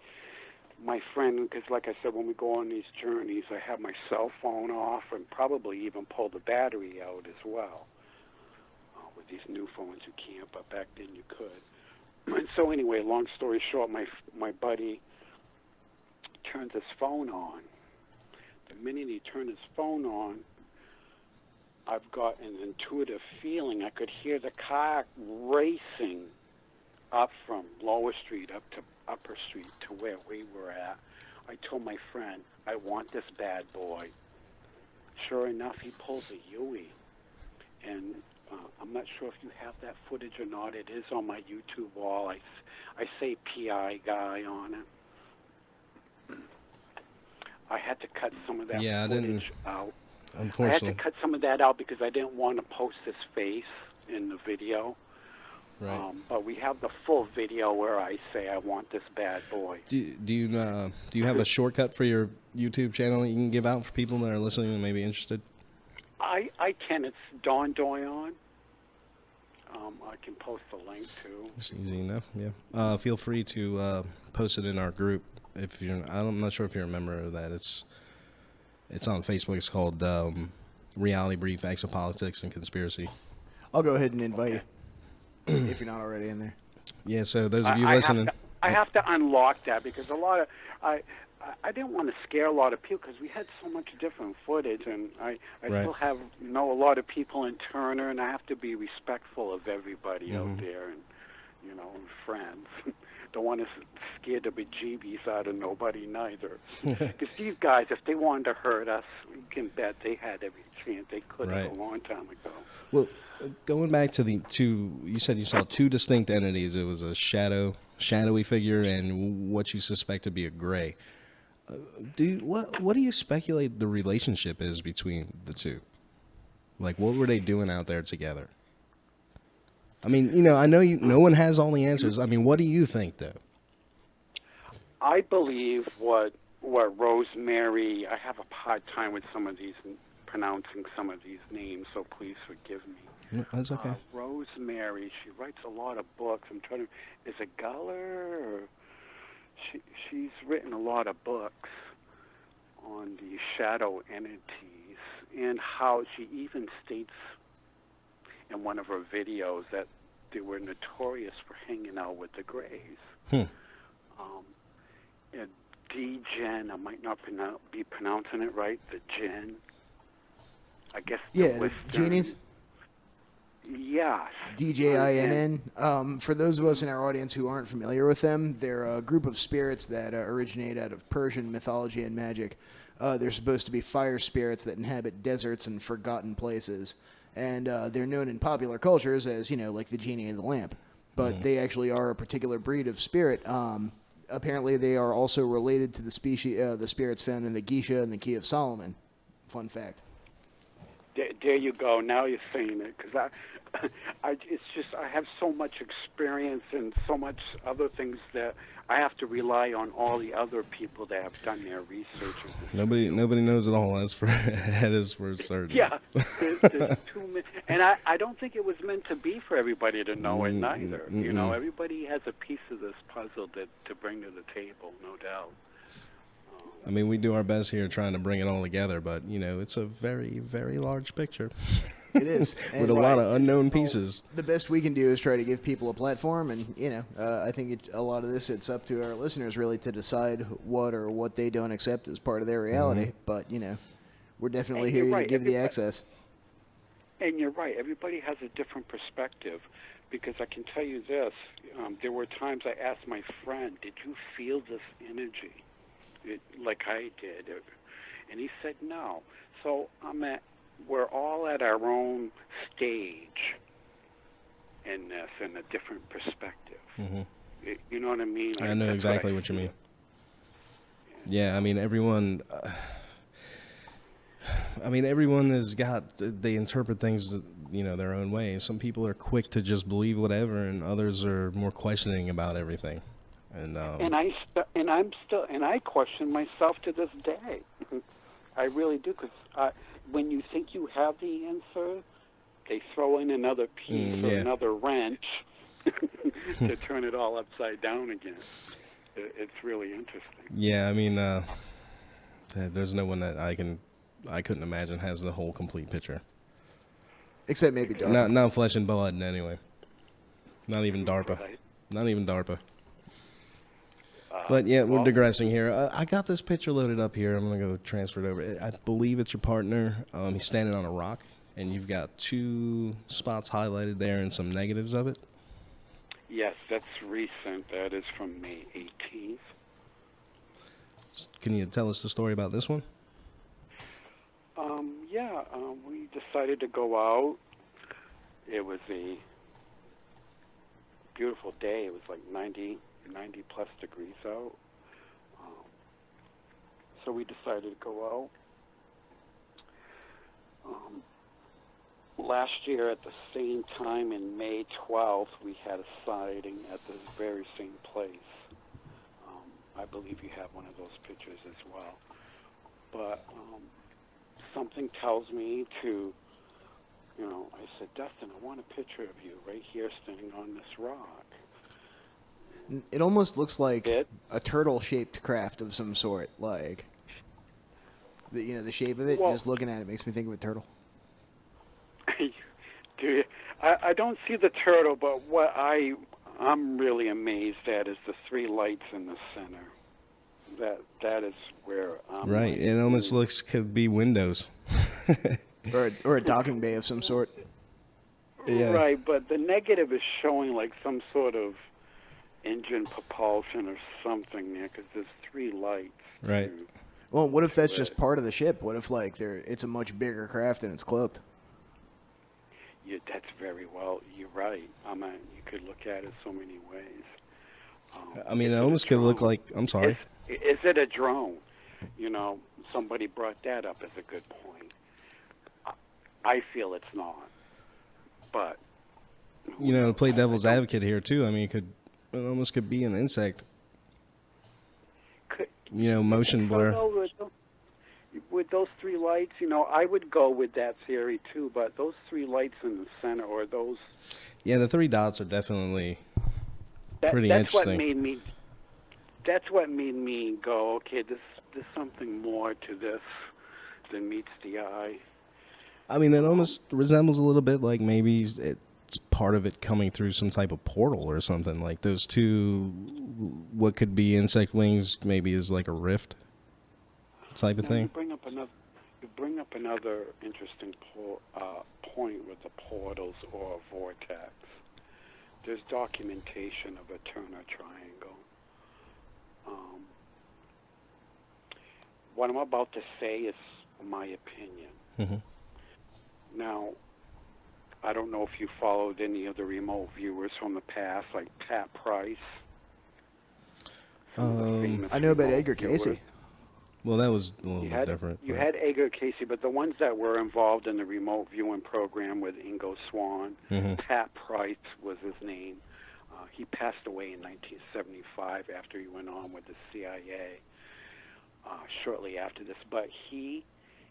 My friend, because like I said, when we go on these journeys, I have my cell phone off and probably even pull the battery out as well. With these new phones, you can't, but back then you could. And so anyway, long story short, my buddy turns his phone on. The minute he turned his phone on, I've got an intuitive feeling. I could hear the car racing up from Lower Street up to Upper Street to where we were at. I told my friend, I want this bad boy. Sure enough, he pulls a Yui. And I'm not sure if you have that footage or not. It is on my YouTube wall. I say PI guy on it. I had to cut some of that footage out. Unfortunately. I had to cut some of that out because I didn't want to post his face in the video. Right. But we have the full video where I say I want this bad boy. Do you have a shortcut for your YouTube channel you can give out for people that are listening and maybe interested? I can. It's Doyon. I can post the link too. It's easy enough. Yeah. Feel free to post it in our group if you're. I'm not sure if you're a member of that. It's on Facebook. It's called Reality Brief: Exopolitics and Conspiracy. I'll go ahead and invite you if you're not already in there. Yeah. So those of you listening, I have to unlock that because a lot of I didn't want to scare a lot of people because we had so much different footage, and I still know a lot of people in Turner, and I have to be respectful of everybody out there, and and friends. Don't want to scare the bejeebies out of nobody neither. Because these guys, if they wanted to hurt us, you can bet they had every chance they could have a long time ago. Well, going back to the two, you said you saw two distinct entities. It was a shadowy figure, and what you suspect to be a gray. What do you speculate the relationship is between the two? Like, what were they doing out there together? I mean, I know no one has all the answers. I mean, what do you think, though? I believe what Rosemary. I have a hard time with pronouncing some of these names, so please forgive me. That's okay. Rosemary. She writes a lot of books. I'm trying to. Is it Guller or? She's written a lot of books on the shadow entities and how she even states in one of her videos that they were notorious for hanging out with the Greys. D-Gen, I might not be pronouncing it right, the Gen. I guess the genies? Yes. DJINN. For those of us in our audience who aren't familiar with them, they're a group of spirits that originate out of Persian mythology and magic. They're supposed to be fire spirits that inhabit deserts and forgotten places. And they're known in popular cultures as, like the genie in the lamp. But they actually are a particular breed of spirit. Apparently, they are also related to the spirits found in the Geisha and the Key of Solomon. Fun fact. There you go. Now you're saying it, because it's just I have so much experience and so much other things that I have to rely on all the other people that have done their research. Nobody knows it all. That is for certain. Yeah, there's too many, and I don't think it was meant to be for everybody to know it neither. Everybody has a piece of this puzzle to bring to the table, no doubt. I mean, we do our best here trying to bring it all together, but, it's a very, very large picture. It is. With a lot of unknown pieces. The best we can do is try to give people a platform, and, I think a lot of this, it's up to our listeners really to decide what they don't accept as part of their reality. But, we're definitely here to give the access. And you're right. Everybody has a different perspective, because I can tell you this. There were times I asked my friend, did you feel this energy? Like I did, and he said no. So we're all at our own stage in this, in a different perspective. You know what I mean? I know exactly what you mean. Yeah, I mean everyone. Everyone has got. They interpret things, their own way. Some people are quick to just believe whatever, and others are more questioning about everything. And I question myself to this day. I really do, because when you think you have the answer, they throw in another piece or another wrench to turn it all upside down again. It's really interesting. Yeah, I mean, there's no one that I couldn't imagine has the whole complete picture. Except maybe DARPA. Not flesh and blood, anyway. Not even DARPA. Right. Not even DARPA. But yeah, we're digressing here. I got this picture loaded up here. I'm gonna go transfer it over. I believe it's your partner. He's standing on a rock, and you've got 2 spots highlighted there and some negatives of it. Yes, that's recent. That is from May 18th. Can you tell us the story about this one? We decided to go out. It was a beautiful day. It was like 90 plus degrees out. So we decided to go out. Last year at the same time in May 12th, we had a sighting at this very same place. I believe you have one of those pictures as well. But something tells me to, I said, Dustin, I want a picture of you right here standing on this rock. It almost looks like It? a turtle-shaped craft of some sort. Like, the shape of it, Well, just looking at it makes me think of a turtle. I don't see the turtle, but what I'm really amazed at is the 3 lights in the center. That is where I'm Right. like, It almost looks could be windows. Or a docking bay of some sort. Yeah. Right, but the negative is showing like some sort of engine propulsion or something there, because there's 3 lights. Right. Well, what if that's just part of the ship? What if it's a much bigger craft and it's cloaked? That's very well. You're right. You could look at it so many ways. I mean, it Is almost a could look drone? like, I'm sorry. Is it a drone? Somebody brought that up as a good point. I feel it's not, but To play devil's advocate here too. I mean, it almost could be an insect. Motion blur. With those 3 lights, I would go with that theory too. But those 3 lights in the center, or those, Yeah, the 3 dots are definitely pretty interesting. That's what made me go, okay, there's something more to this than meets the eye. I mean, it almost resembles a little bit like maybe it's part of it coming through some type of portal or something. Like those 2, what could be insect wings, maybe is like a rift type of thing. You bring up another interesting point with the portals or vortex. There's documentation of a Turner triangle. What I'm about to say is my opinion. Mm-hmm. Now, I don't know if you followed any of the remote viewers from the past, like Pat Price. I know about Edgar Casey. Well, that was a little bit different. You had Edgar Casey, but the ones that were involved in the remote viewing program with Ingo Swann, Mm-hmm. Pat Price was his name. He passed away in 1975 after he went on with the CIA shortly after this. But he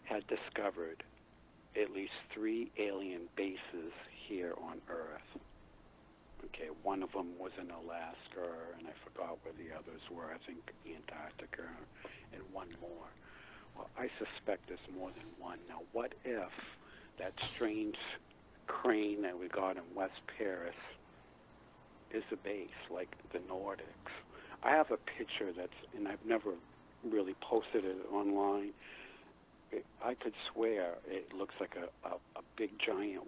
had discovered at least 3 alien bases here on Earth. Okay, one of them was in Alaska, and I forgot where the others were. I think Antarctica, and one more. Well, I suspect there's more than one. Now, what if that strange crane that we got in West Paris is a base, like the Nordics? I have a picture and I've never really posted it online. I could swear it looks like a big giant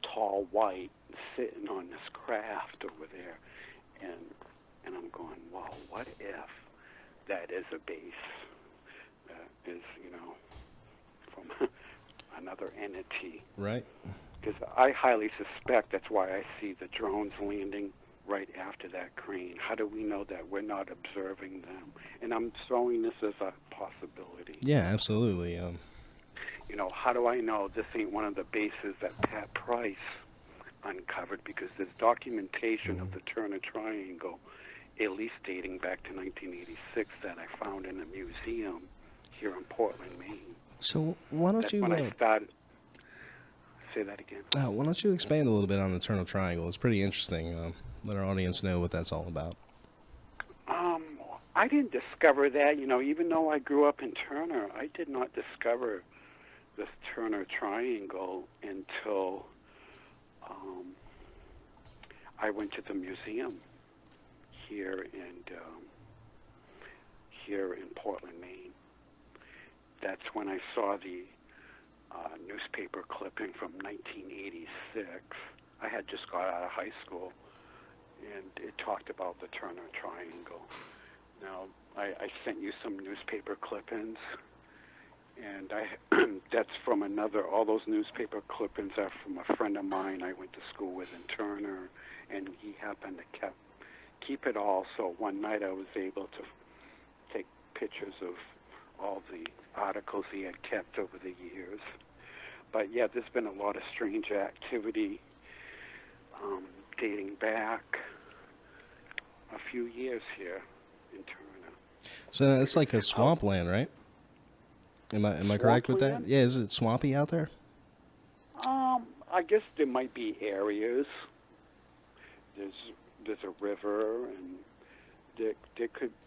tall white sitting on this craft over there, and I'm going, wow, what if that is a base that is, from another entity? Right. Because I highly suspect that's why I see the drones landing right after that crane. How do we know that we're not observing them? And I'm throwing this as a possibility. Yeah, absolutely. How do I know this ain't one of the bases that Pat Price uncovered? Because there's documentation of the Turner Triangle, at least dating back to 1986, that I found in a museum here in Portland, Maine. So why don't you... When I started... Say that again. Why don't you expand a little bit on the Turner Triangle? It's pretty interesting. Let our audience know what that's all about. I didn't discover that. Even though I grew up in Turner, I did not discover this Turner Triangle until I went to the museum here in Portland, Maine. That's when I saw newspaper clipping from 1986. I had just got out of high school, and it talked about the Turner Triangle. Now, I sent you some newspaper clippings, and that's from all those newspaper clippings are from a friend of mine I went to school with in Turner, and he happened to keep it all. So one night I was able to take pictures of all the articles he had kept over the years. But yeah, there's been a lot of strange activity dating back a few years here in Turner. So it's like a swampland, right? Am I correct with that? Swampland? Yeah, is it swampy out there? I guess there might be areas. There's a river, and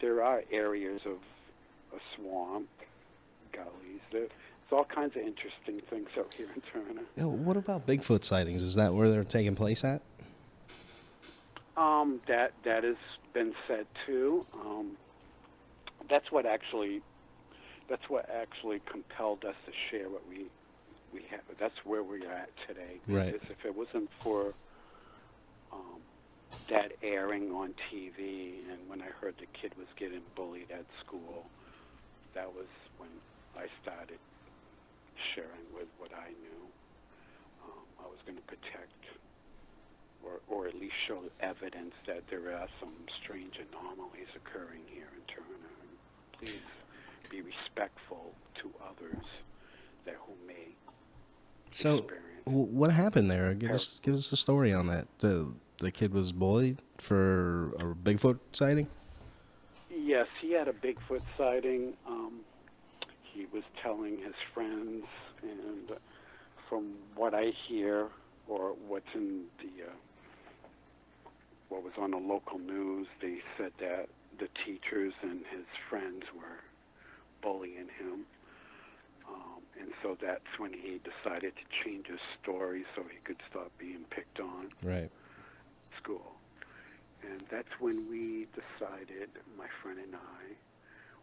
there are areas of a swamp, gullies. There's all kinds of interesting things out here in Turner. Yeah, what about Bigfoot sightings? Is that where they're taking place at? That has been said too. That's what actually compelled us to share what we have. That's where we're at today. Right. Because if it wasn't for that airing on TV, and when I heard the kid was getting bullied at school, that was when I started sharing with what I knew. I was going to protect, or at least show evidence that there are some strange anomalies occurring here in Turner. Please be respectful to others who may experience. What happened there? Give us a story on that. The kid was bullied for a Bigfoot sighting? Yes, he had a Bigfoot sighting. He was telling his friends, and from what I hear, or what's in what was on the local news, they said that the teachers and his friends were bullying him. And so that's when he decided to change his story so he could stop being picked on. Right. School. And that's when we decided, my friend and I,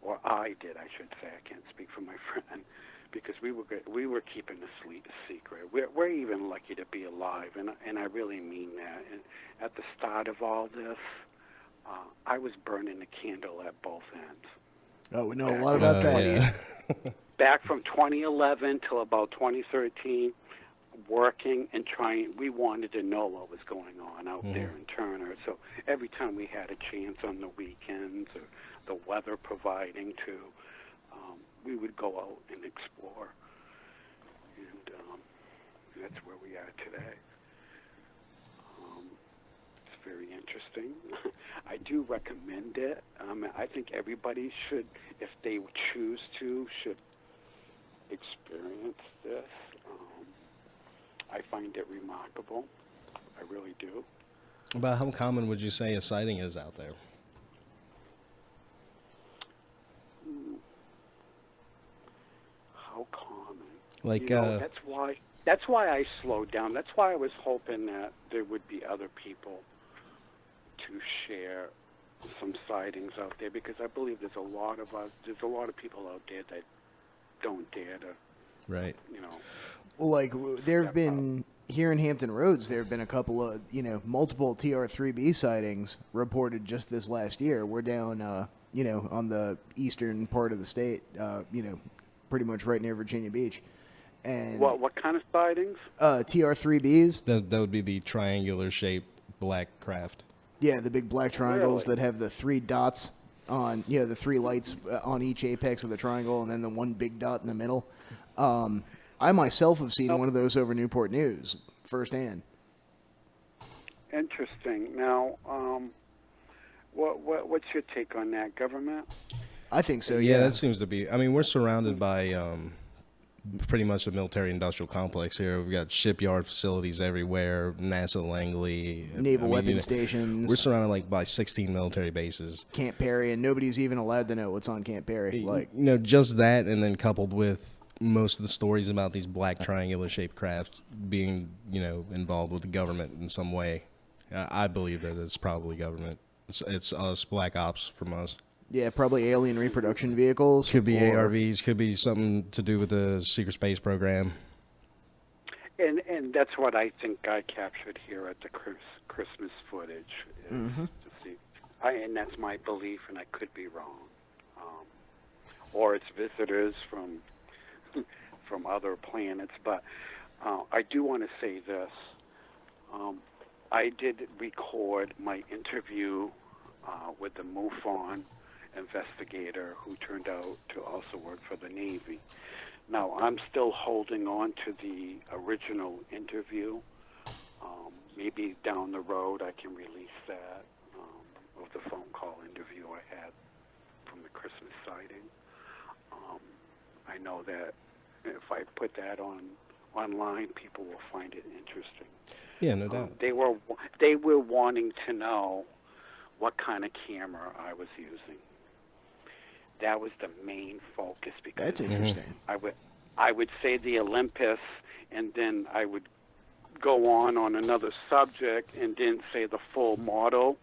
or I did, I should say, I can't speak for my friend, because we were keeping this secret. We're even lucky to be alive, and I really mean that. And at the start of all this, I was burning the candle at both ends. Oh, we know a lot about that. Yeah. Back from 2011 till about 2013, working and trying. We wanted to know what was going on out there in Turner. So every time we had a chance on the weekends or the weather providing to, we would go out and explore. And that's where we are today. It's very interesting. I do recommend it. I think everybody should, if they choose to, should experience this. I find it remarkable. I really do. About how common would you say a sighting is out there? How common? Like, that's why I slowed down. That's why I was hoping that there would be other people to share some sightings out there, because I believe there's a lot of people out there that don't dare to, right. Well, like, there have been, here in Hampton Roads, there have been a couple of, multiple TR-3B sightings reported just this last year. We're down, on the eastern part of the state, pretty much right near Virginia Beach. And what kind of sightings? TR-3Bs. That would be the triangular shaped black craft. Yeah, the big black triangles Really? that have the 3 dots on, the 3 lights on each apex of the triangle, and then the one big dot in the middle. I myself have seen one of those over Newport News firsthand. Interesting. Now, what's your take on that, government? I think so, Yeah, yeah. that seems to be. I mean, we're surrounded by pretty much a military-industrial complex here. We've got shipyard facilities everywhere, NASA Langley. Naval weapon stations. We're surrounded by 16 military bases. Camp Perry, and nobody's even allowed to know what's on Camp Perry. Just that, and then coupled with most of the stories about these black triangular-shaped crafts being, involved with the government in some way. I believe that it's probably government. It's us, black ops from us. Yeah, probably alien reproduction vehicles. Could be ARVs, could be something to do with the secret space program. And that's what I think I captured here at the Christmas footage. Is Mm-hmm. to see, and that's my belief, and I could be wrong. Or it's visitors from other planets. But I do want to say this. I did record my interview with the MUFON investigator who turned out to also work for the Navy. Now, I'm still holding on to the original interview. Maybe down the road I can release that, of the phone call interview I had from the Christmas sighting. I know that if I put that online, people will find it interesting. Yeah, no doubt. They were wanting to know what kind of camera I was using. That was the main focus, because That's interesting. I would say the Olympus, and then I would go on another subject, and then say the full model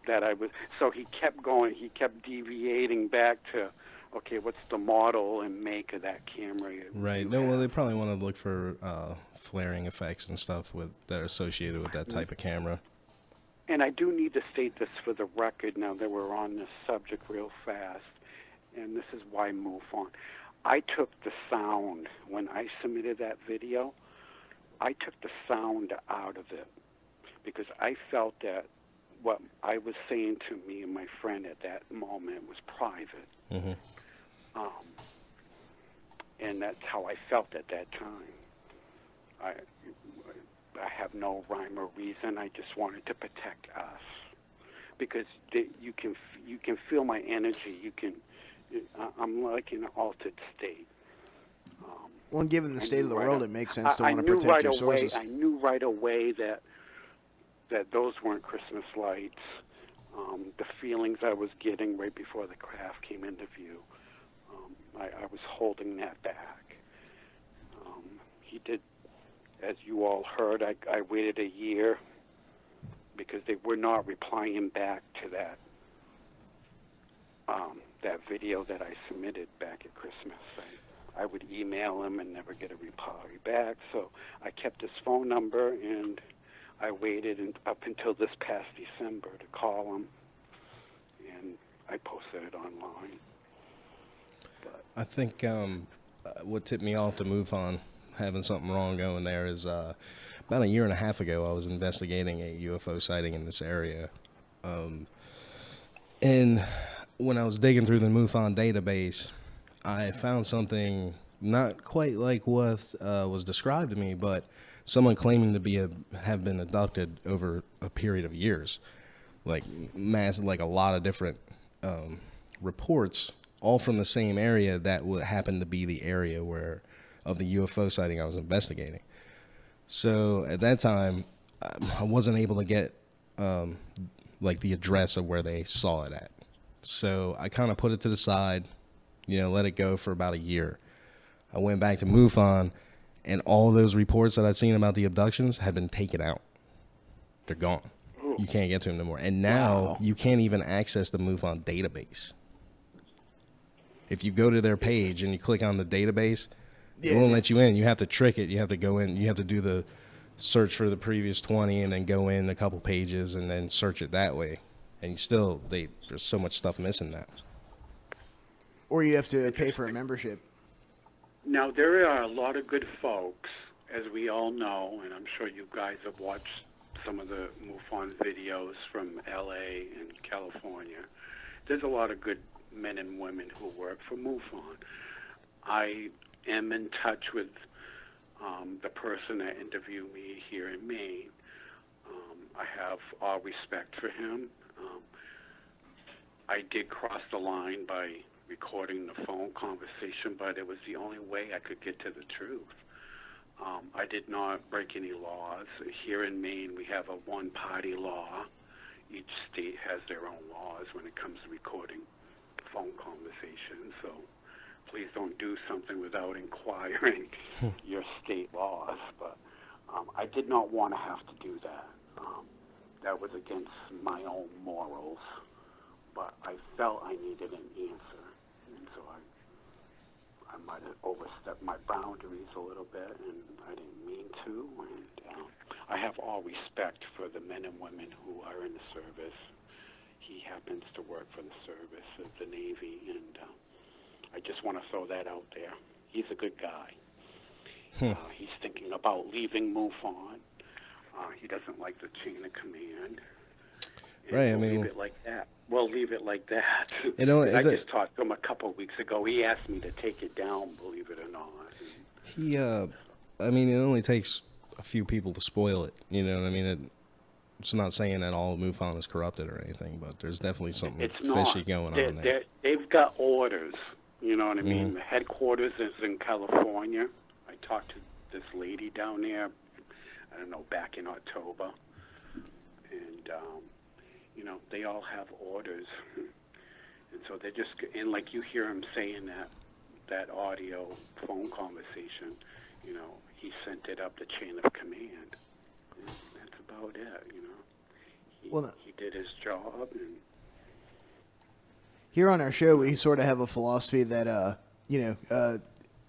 that I was. So he kept going. He kept deviating back to, okay, what's the model and make of that camera? Right. No, well, they probably want to look for flaring effects and stuff that are associated with that type of camera. And I do need to state this for the record now that we're on this subject real fast, and this is why MUFON. I took the sound, when I submitted that video, I took the sound out of it, because I felt that what I was saying to me and my friend at that moment was private. Mm-hmm. And that's how I felt at that time. I have no rhyme or reason. I just wanted to protect us, because you can feel my energy. I'm like in an altered state. Well, given the state of the world, it makes sense to I want to knew protect right your away. sources. I knew right away that those weren't Christmas lights. The feelings I was getting right before the craft came into view, I was holding that back. He did, as you all heard, I waited a year because they were not replying back to that video that I submitted back at Christmas. I would email him and never get a reply back, so I kept his phone number, and I waited up until this past December to call him, and I posted it online. But I think what tipped me off to MUFON having something wrong going there is about a year and a half ago, I was investigating a UFO sighting in this area. And when I was digging through the MUFON database, I found something not quite like what was described to me, but someone claiming to have been abducted over a period of years, like a lot of different reports, all from the same area that would happen to be the area of the UFO sighting I was investigating. So at that time, I wasn't able to get the address of where they saw it at. So I kind of put it to the side, let it go for about a year. I went back to MUFON, and all those reports that I'd seen about the abductions had been taken out. They're gone. You can't get to them no more. And now you can't even access the MUFON database. If you go to their page and you click on the database, it won't let you in. You have to trick it. You have to go in. You have to do the search for the previous 20 and then go in a couple pages and then search it that way. And there's so much stuff missing now. Or you have to pay for a membership. now, there are a lot of good folks, as we all know, and I'm sure you guys have watched some of the MUFON videos from L.A. and California. There's a lot of good men and women who work for MUFON. I am in touch with the person that interviewed me here in Maine. I have all respect for him. I did cross the line by recording the phone conversation, but it was the only way I could get to the truth. I did not break any laws. Here in Maine, we have a one-party law. Each state has their own laws when it comes to recording phone conversations, so please don't do something without inquiring your state laws. But I did not want to have to do that. That was against my own morals, but I felt I needed an answer, and so I might have overstepped my boundaries a little bit, and I didn't mean to. And I have all respect for the men and women who are in the service. He happens to work for the service of the Navy, and I just want to throw that out there. He's a good guy. He's thinking about leaving MUFON. He doesn't like the chain of command. And Right, I we'll mean, leave it like that. We'll leave it like that. You know, I just talked to him a couple of weeks ago. He asked me to take it down, believe it or not. he, I mean, it only takes a few people to spoil it. You know what I mean? It's not saying that all of MUFON is corrupted or anything, but there's definitely something fishy going on there. They've got orders. You know what I mean? The headquarters is in California. I talked to this lady down there, I don't know, back in October. And, you know, they all have orders. And so they're just, and like you hear him saying that audio phone conversation, you know, he sent it up the chain of command. And that's about it, you know. He did his job. And here on our show, we sort of have a philosophy that, you know,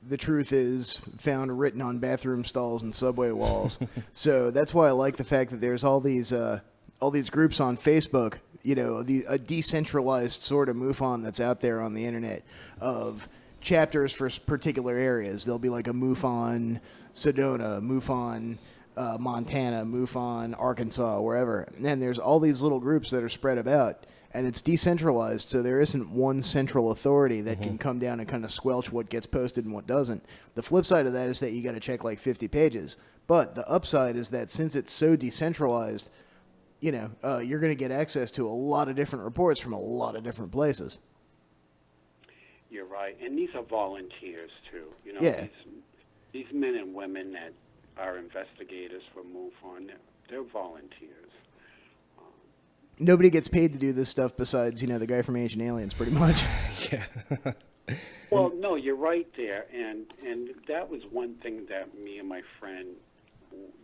the truth is found written on bathroom stalls and subway walls. So that's why I like the fact that there's all these groups on Facebook, you know, a decentralized sort of MUFON that's out there on the internet of chapters for particular areas. There'll be like a MUFON Sedona, MUFON Montana, MUFON Arkansas, wherever. And there's all these little groups that are spread about. And it's decentralized, so there isn't one central authority that can come down and kind of squelch what gets posted and what doesn't. The flip side of that is that you got to check like 50 pages. But the upside is that since it's so decentralized, you know, you're going to get access to a lot of different reports from a lot of different places. you're right. And these are volunteers, too. You know, Yeah. These men and women that are investigators for MUFON, they're volunteers. Nobody gets paid to do this stuff besides, you know, the guy from Ancient Aliens, pretty much. Yeah. Well, no, you're right there, and that was one thing that me and my friend,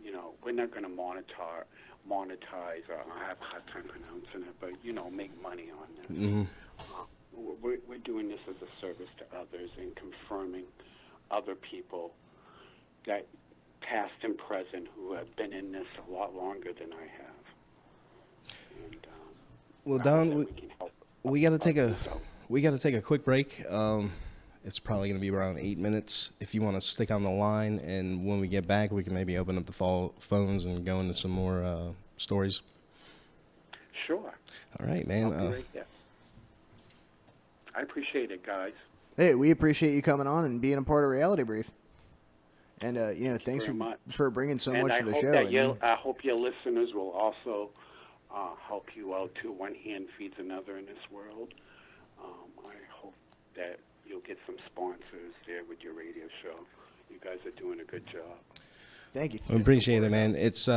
you know, we're not going to monetize, or I have a hard time pronouncing it, but, you know, make money on this. Mm-hmm. We're doing this as a service to others and confirming other people that past and present who have been in this a lot longer than I have. And, well, Don, we got to take a quick break. It's probably going to be around 8 minutes. If you want to stick on the line, and when we get back, we can maybe open up the phones and go into some more stories. Sure. All right, man. I'll be right there. I appreciate it, guys. Hey, we appreciate you coming on and being a part of Reality Brief. And, you know, thanks for bringing so much to the show. I hope your listeners will also help you out, too. One hand feeds another in this world. I hope that you'll get some sponsors there with your radio show. You guys are doing a good job. Thank you. I appreciate it, man. It's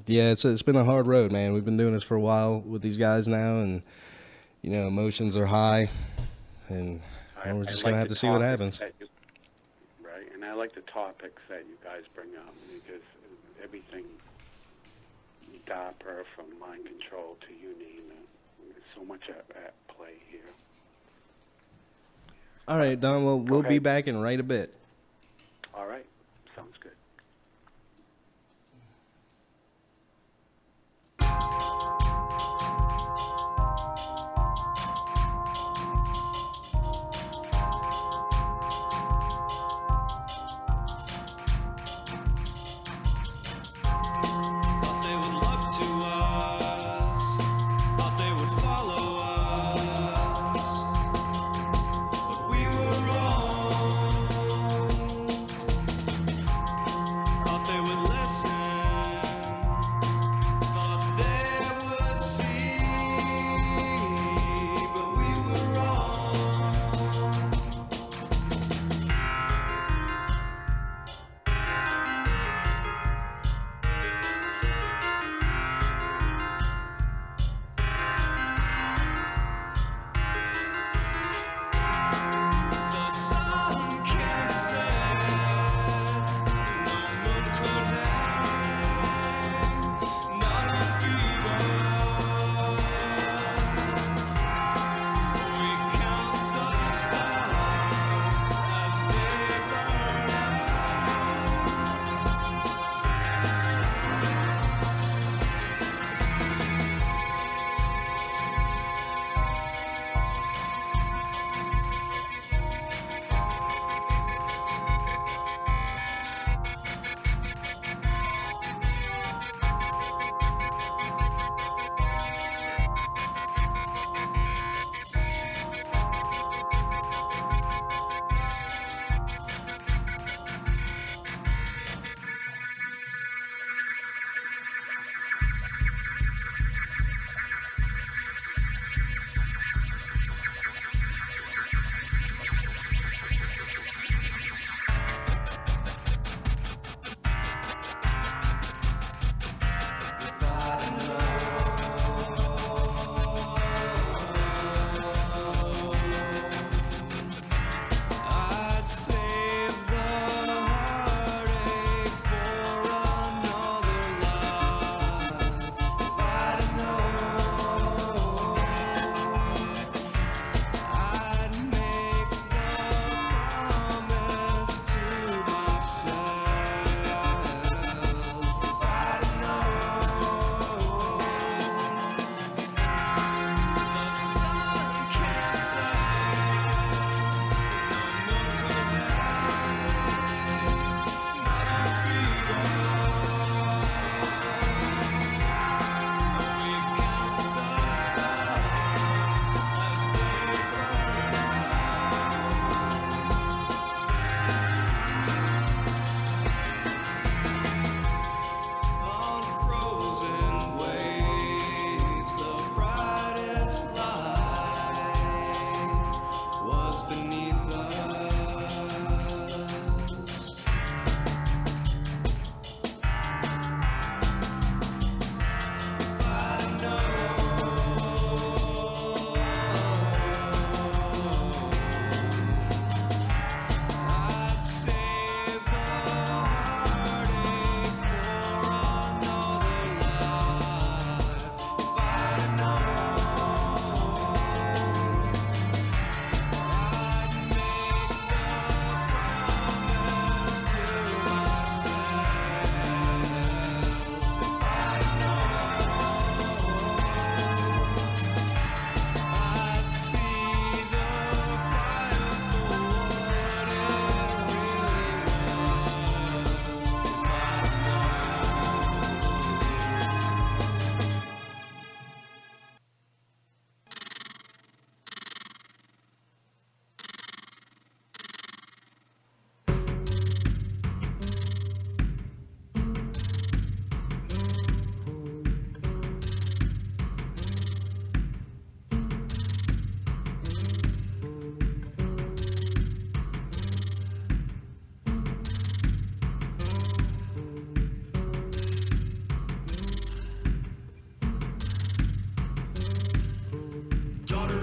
it's been a hard road, man. We've been doing this for a while with these guys now, and you know, emotions are high, and we're just gonna have to see what happens. Right, and I like the topics that you guys bring up, because everything, DARPA, from mind control to you name it, there's so much at play here. All right, Don. Well, we'll be back in right a bit. All right, sounds good. We were wrong.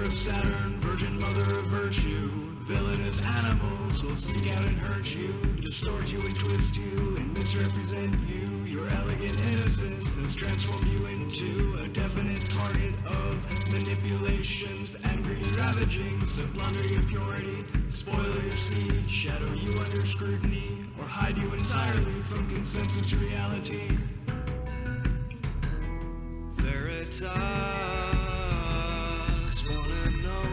of Saturn, virgin mother of virtue. Villainous animals will seek out and hurt you, distort you and twist you and misrepresent you. Your elegant innocence has transformed you into a definite target of manipulations and greedy ravagings that blunder your purity, spoil your seed, shadow you under scrutiny, or hide you entirely from consensus reality. Veritas, one and only.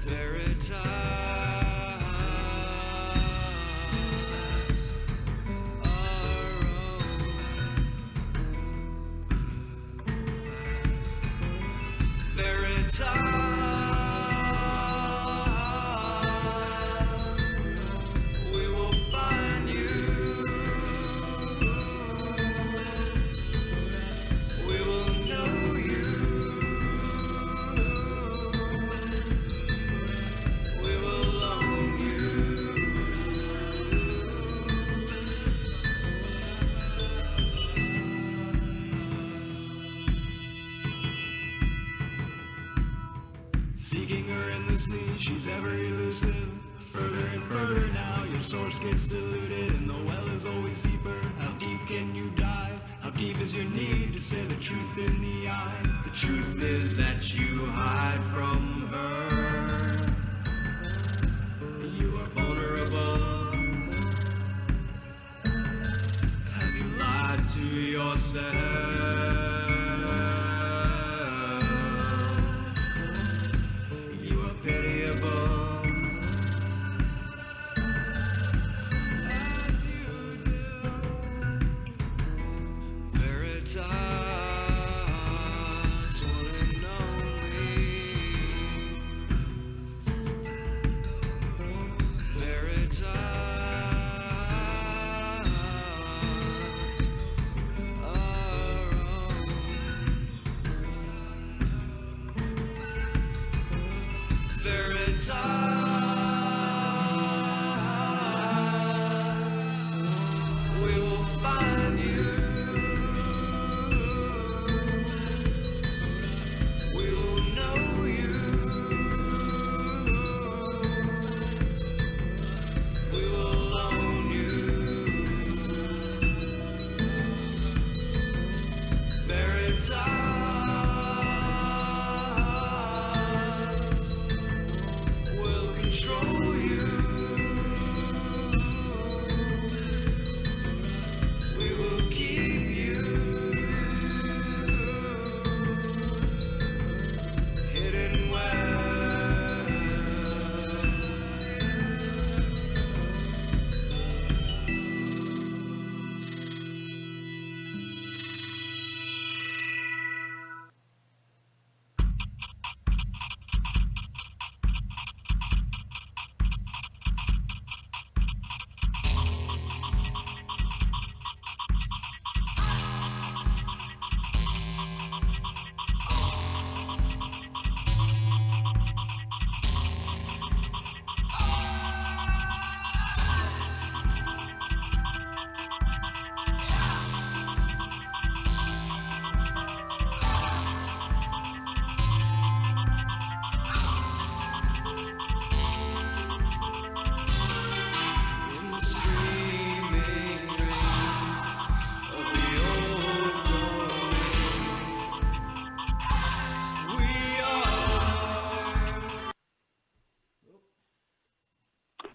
Veritas, our own. Veritas. Seeking her endlessly, she's ever elusive. Further and further now, your source gets diluted, and the well is always deeper. How deep can you dive? How deep is your need to stare the truth in the eye? The truth is that you hide from her. You are vulnerable, as you lied to yourself.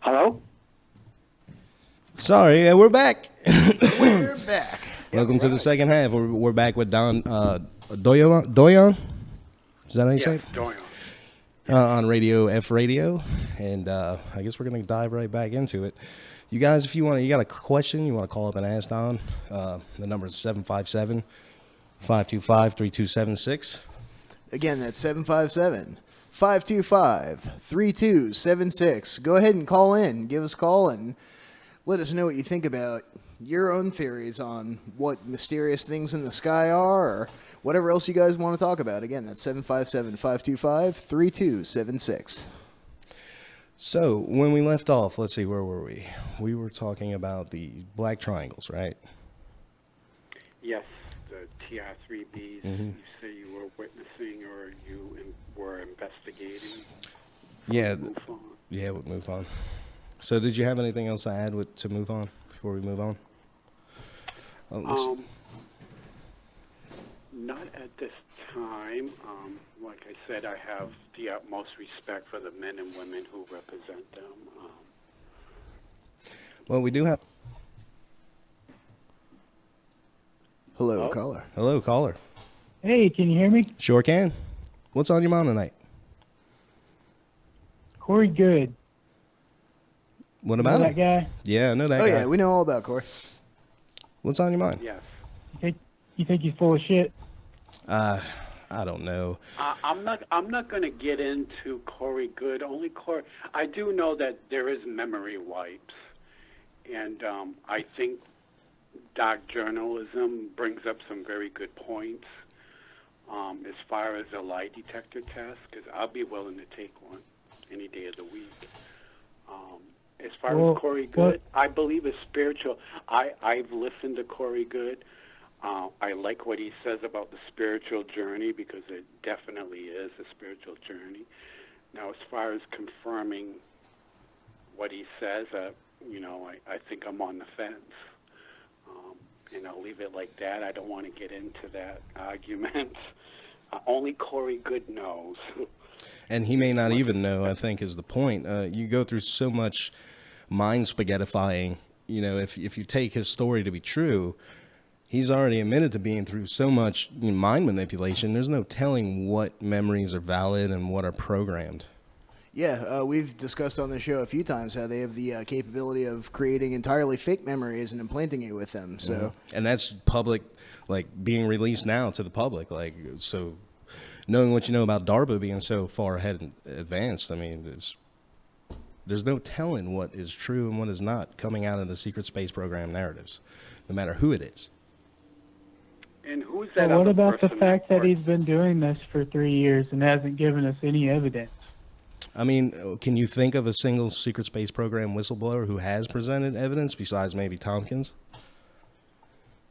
Hello? Sorry, we're back. We're back. Welcome to the second half. We're back with Doyon. Doyon? Is that how you say Yes, it? Doyon. On Radio F Radio, and I guess we're gonna dive right back into it. You guys, if you got a question, you want to call up and ask Don. The number is 757-525-3276. Again, that's 757-525-3276. Go ahead and call in. Give us a call and let us know what you think about your own theories on what mysterious things in the sky are or whatever else you guys want to talk about. Again, that's 757-525-3276. So, when we left off, let's see, where were we? We were talking about the black triangles, right? Yes, the TR-3Bs Mm-hmm. you say you were witnessing or were investigating? Yeah, Move on. yeah, we'll move on. So did you have anything else to add to move on before we move on? Not at this time. Like I said, I have the utmost respect for the men and women who represent them. Well, we do have... Hello, caller. Hello, caller. Hey, can you hear me? Sure can. What's on your mind tonight? Corey Good. What Know about that him? guy? Yeah, I know that Oh, guy. yeah, we know all about Corey. What's on your mind? Yes. You think he's full of shit? I don't know. I'm not going to get into Corey Good. Only Corey. I do know that there is memory wipes, and I think dark journalism brings up some very good points as far as a lie detector test, because I'll be willing to take one any day of the week. As far as Corey Good, I believe is spiritual. I've listened to Corey Good. I like what he says about the spiritual journey because it definitely is a spiritual journey. Now, as far as confirming what he says, I think I'm on the fence. And I'll leave it like that. I don't want to get into that argument. Only Corey Good knows. And he may not even know, I think, is the point. You go through so much mind spaghettifying. You know, if you take his story to be true, he's already admitted to being through so much mind manipulation. There's no telling what memories are valid and what are programmed. Yeah, we've discussed on the show a few times how they have the capability of creating entirely fake memories and implanting you with them. So, And that's public, like being released now to the public. Like, so knowing what you know about DARPA being so far ahead and advanced, I mean, there's no telling what is true and what is not coming out of the secret space program narratives, no matter who it is. And who's that? What other about the person fact that he's been doing this for 3 years and hasn't given us any evidence? I mean, can you think of a single secret space program whistleblower who has presented evidence besides maybe Tompkins?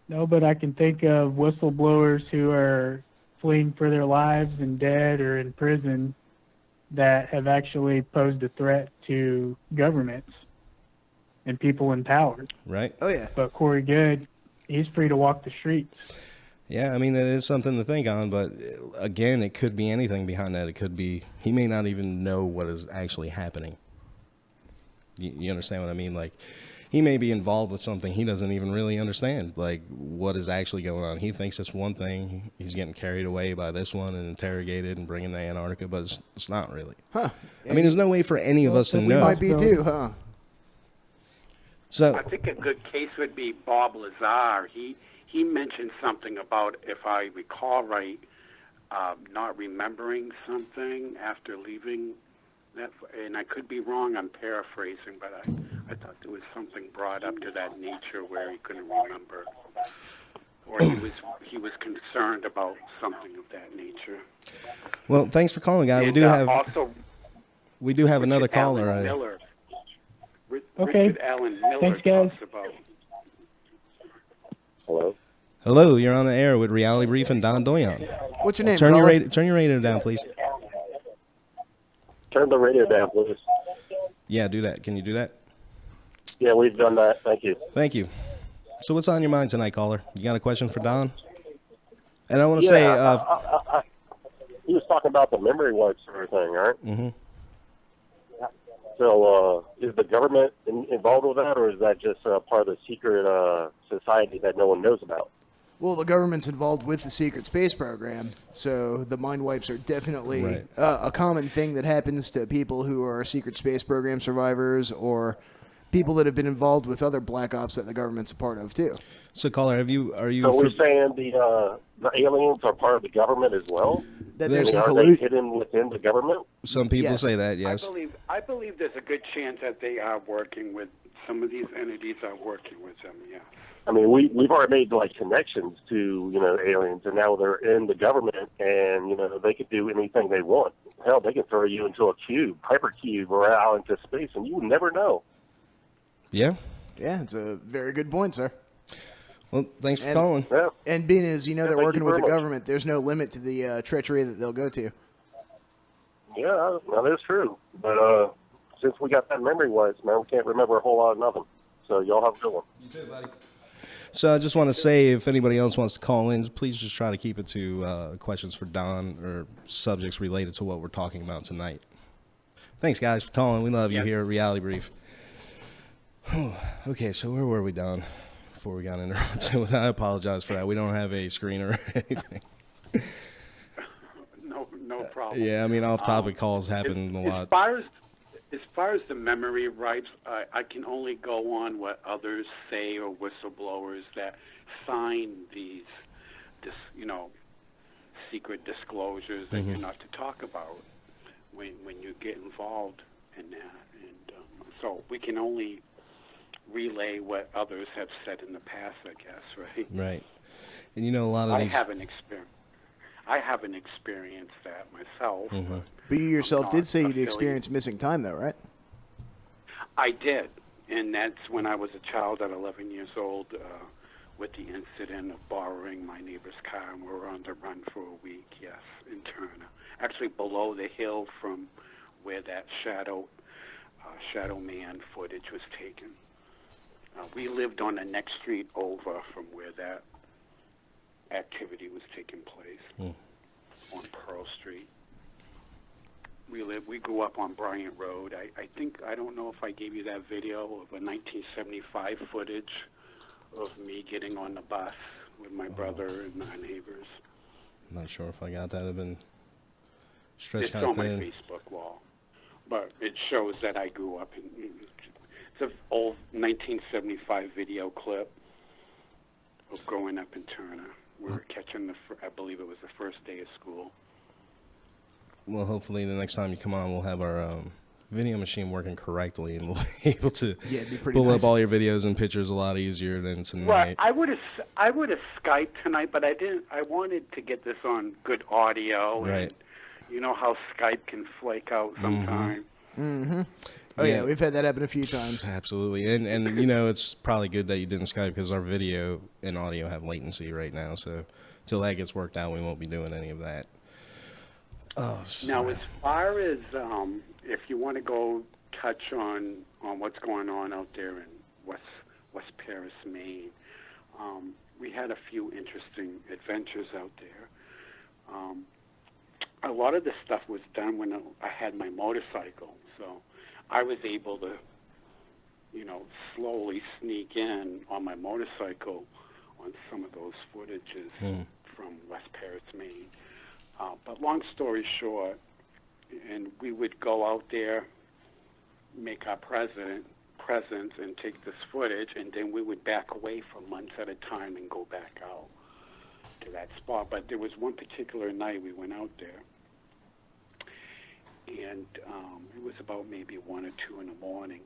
No, but I can think of whistleblowers who are fleeing for their lives and dead or in prison that have actually posed a threat to governments and people in power. Right? oh yeah, But Corey Good, he's free to walk the streets. Yeah, I mean, it is something to think on, but again, it could be anything behind that. It could be, he may not even know what is actually happening. You understand what I mean? Like, he may be involved with something he doesn't even really understand, like, what is actually going on. He thinks it's one thing. He's getting carried away by this one and interrogated and bringing to Antarctica, but it's not really. huh? I mean, there's no way for any of us to We know. might be too, huh? So, I think a good case would be Bob Lazar. He mentioned something about, if I recall right, not remembering something after leaving that, and I could be wrong, I'm paraphrasing, but I thought there was something brought up to that nature where he couldn't remember, or he was concerned about something of that nature. well, thanks for calling, guy. And, We do have another Richard caller. Allen Miller. Okay. Richard Allen Miller Thanks, guys. talks about. Hello? Hello, you're on the air with Reality Brief and Don Doyon. What's your name? Turn caller? your radio down, please. Turn the radio down, please. Yeah, do that. Can you do that? Yeah, we've done that. Thank you. Thank you. So what's on your mind tonight, caller? You got a question for Don? And I want to say... he was talking about the memory wipes and everything, right? Mm-hmm. So is the government involved with that, or is that just part of the secret society that no one knows about? Well, the government's involved with the secret space program, so the mind wipes are definitely Right. A common thing that happens to people who are secret space program survivors or people that have been involved with other black ops that the government's a part of too. So, caller, are you... So we're saying the aliens are part of the government as well? That there's some Are they collusion. hidden within the government? Some people Yes. say that, yes. I believe there's a good chance that they are working with some of these entities are working with them. Yeah. I mean, we've already made like connections to aliens, and now they're in the government, and they could do anything they want. Hell, they can throw you into a cube, hypercube, or out into space, and you would never know. Yeah? Yeah, it's a very good point, sir. Well, thanks for And- calling. Yeah. And being as you know they're thank working you with the very much. government, there's no limit to the treachery that they'll go to. Yeah, that is true. But since we got that memory wise, man, we can't remember a whole lot of nothing. So y'all have a good one. You too, buddy. So I just want to say, if anybody else wants to call in, please just try to keep it to questions for Don or subjects related to what we're talking about tonight. Thanks, guys, for calling. We love you here at Reality Brief. Okay, so where were we, Don, before we got interrupted? I apologize for that. We don't have a screen or anything. No problem. Yeah, I mean, off-topic calls happen a lot. As far as the memory rights, I can only go on what others say or whistleblowers that sign these, secret disclosures that you're not to talk about when you get involved in that. And so we can only relay what others have said in the past, I guess, right? Right. And a lot of I these... haven't experienced that myself. Mm-hmm. But you yourself did say you'd affiliated. experienced missing time, though, right? I did, and that's when I was a child at 11 years old with the incident of borrowing my neighbor's car, and we were on the run for a week, yes, in Turner. Actually below the hill from where that shadow man footage was taken. We lived on the next street over from where that activity was taking place, on Pearl Street. We grew up on Bryant Road. I don't know if I gave you that video of a 1975 footage of me getting on the bus with my brother and my neighbors. I'm not sure if I got that. I've been stretched It's out on my thin. Facebook wall, but it shows that I grew up in. It's an old 1975 video clip of growing up in Turner. We were catching I believe it was the first day of school. Well, hopefully the next time you come on, we'll have our video machine working correctly, and we'll be able to Yeah, it'd be pretty pull nice. up all your videos and pictures a lot easier than tonight. Right. I would have Skyped tonight, but I didn't. I wanted to get this on good audio. Right. And you know how Skype can flake out sometimes. Mm-hmm. Oh, yeah, we've had that happen a few times. Absolutely. And it's probably good that you didn't Skype because our video and audio have latency right now. So until that gets worked out, we won't be doing any of that. Oh, Now, as far as if you want to go touch on what's going on out there in West Paris, Maine, we had a few interesting adventures out there. A lot of this stuff was done when I had my motorcycle, so I was able to, slowly sneak in on my motorcycle on some of those footages from West Paris, Maine. But long story short, and we would go out there, make our presence, and take this footage, and then we would back away for months at a time and go back out to that spot. But there was one particular night we went out there, and it was about maybe 1 or 2 in the morning.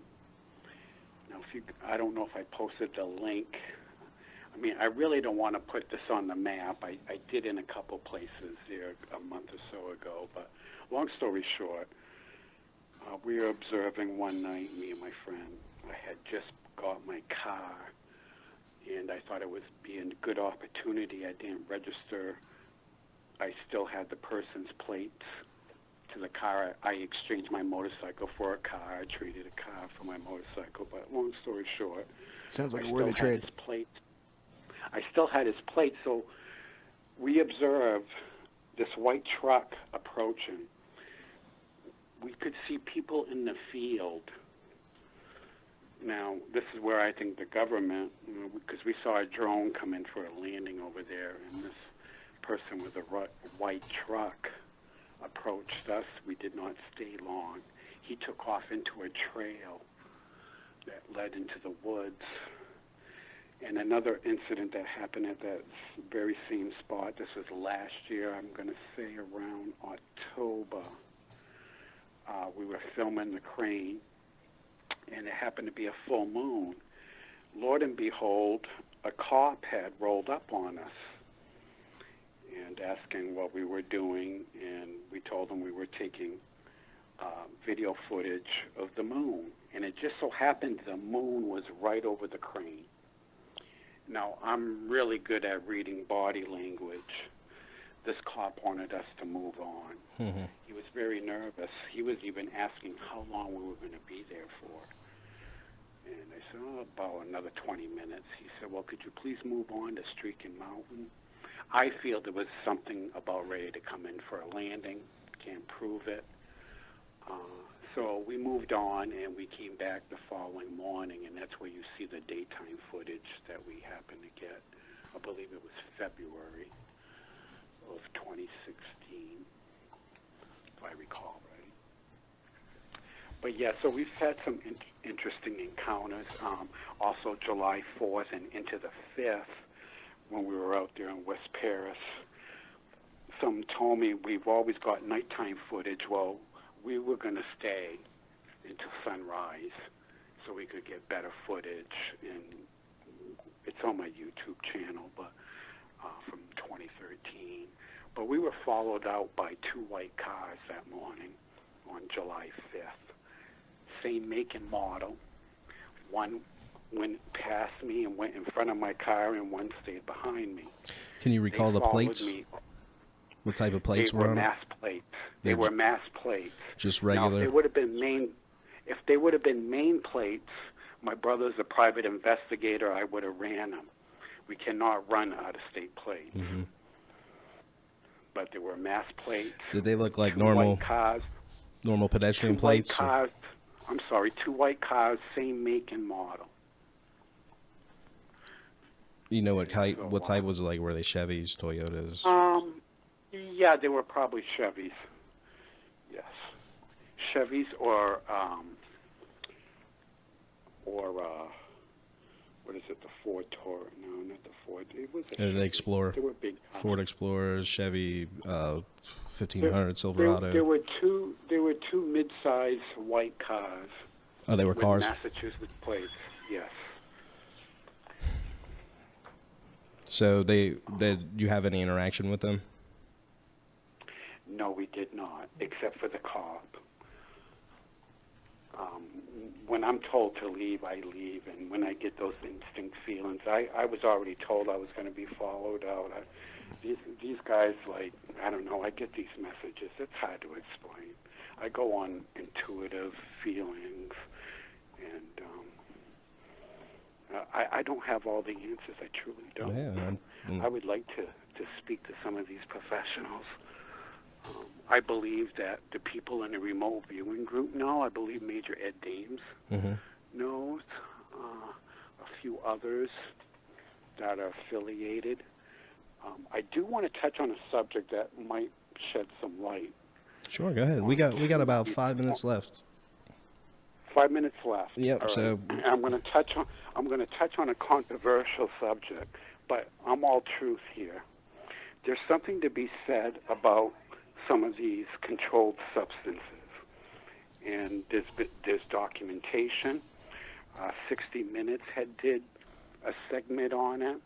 Now, I don't know if I posted the link. I mean, I really don't want to put this on the map. I did in a couple places there a month or so ago. But long story short, we were observing one night, me and my friend. I had just got my car, and I thought it was being a good opportunity. I didn't register. I still had the person's plates to the car. I exchanged my motorcycle for a car. I traded a car for my motorcycle. But long story short, Sounds like I a worthy still had trade. his plates. I still had his plate, so we observed this white truck approaching. We could see people in the field. Now, this is where I think the government, because we saw a drone come in for a landing over there, and this person with a white truck approached us. We did not stay long. He took off into a trail that led into the woods. And another incident that happened at that very same spot, this was last year, I'm going to say around October. We were filming the crane, and it happened to be a full moon. Lord and behold, a cop had rolled up on us and asking what we were doing, and we told him we were taking video footage of the moon. And it just so happened the moon was right over the crane. Now, I'm really good at reading body language. This cop wanted us to move on. Mm-hmm. He was very nervous. He was even asking how long we were going to be there for. And I said, about another 20 minutes. He said, well, could you please move on to Streakin' Mountain? I feel there was something about ready to come in for a landing. Can't prove it. So we moved on, and we came back the following morning, and that's where you see the daytime footage that we happened to get. I believe it was February of 2016, if I recall right. But yeah, so we've had some interesting encounters. Also July 4th and into the 5th, when we were out there in West Paris, someone told me we've always got nighttime footage. Well, we were going to stay until sunrise so we could get better footage, and it's on my YouTube channel, but from 2013. But we were followed out by 2 white cars that morning on July 5th. Same make and model. One went past me and went in front of my car, and one stayed behind me. Can you recall the plates? Me. What type of plates they were were on mass plates. They were mass plates. Just regular? Now, if they would have been Maine plates, my brother's a private investigator, I would have ran them. We cannot run out-of-state plates. Mm-hmm. But they were mass plates. Did they look like 2 normal white cars, normal pedestrian 2 plates? White cars, I'm sorry, 2 white cars, same make and model. You know what type was it like? Were they Chevys, Toyotas? Yeah, they were probably Chevys. Yes, Chevys or what is it? The Ford Taurus? No, not the Ford. It was The Explorer. They were big. Ford Explorers, Chevy 1500 Silverado. There were two mid-size white cars. Oh, they were with cars? Massachusetts plates. Yes. So did you have any interaction with them? No, we did not, except for the cop. When I'm told to leave, I leave, and when I get those instinct feelings, I was already told I was going to be followed out. These guys, like, I don't know, I get these messages. It's hard to explain. I go on intuitive feelings, and I don't have all the answers. I truly don't. Yeah, I would like to speak to some of these professionals. I believe that the people in the remote viewing group know. I believe Major Ed Dames knows. A few others that are affiliated. I do want to touch on a subject that might shed some light. Sure, go ahead. We got about 5 minutes left. 5 minutes left. Yep. All right. So I'm going to touch on a controversial subject, but I'm all truth here. There's something to be said about some of these controlled substances, and there's documentation. 60 Minutes did a segment on it,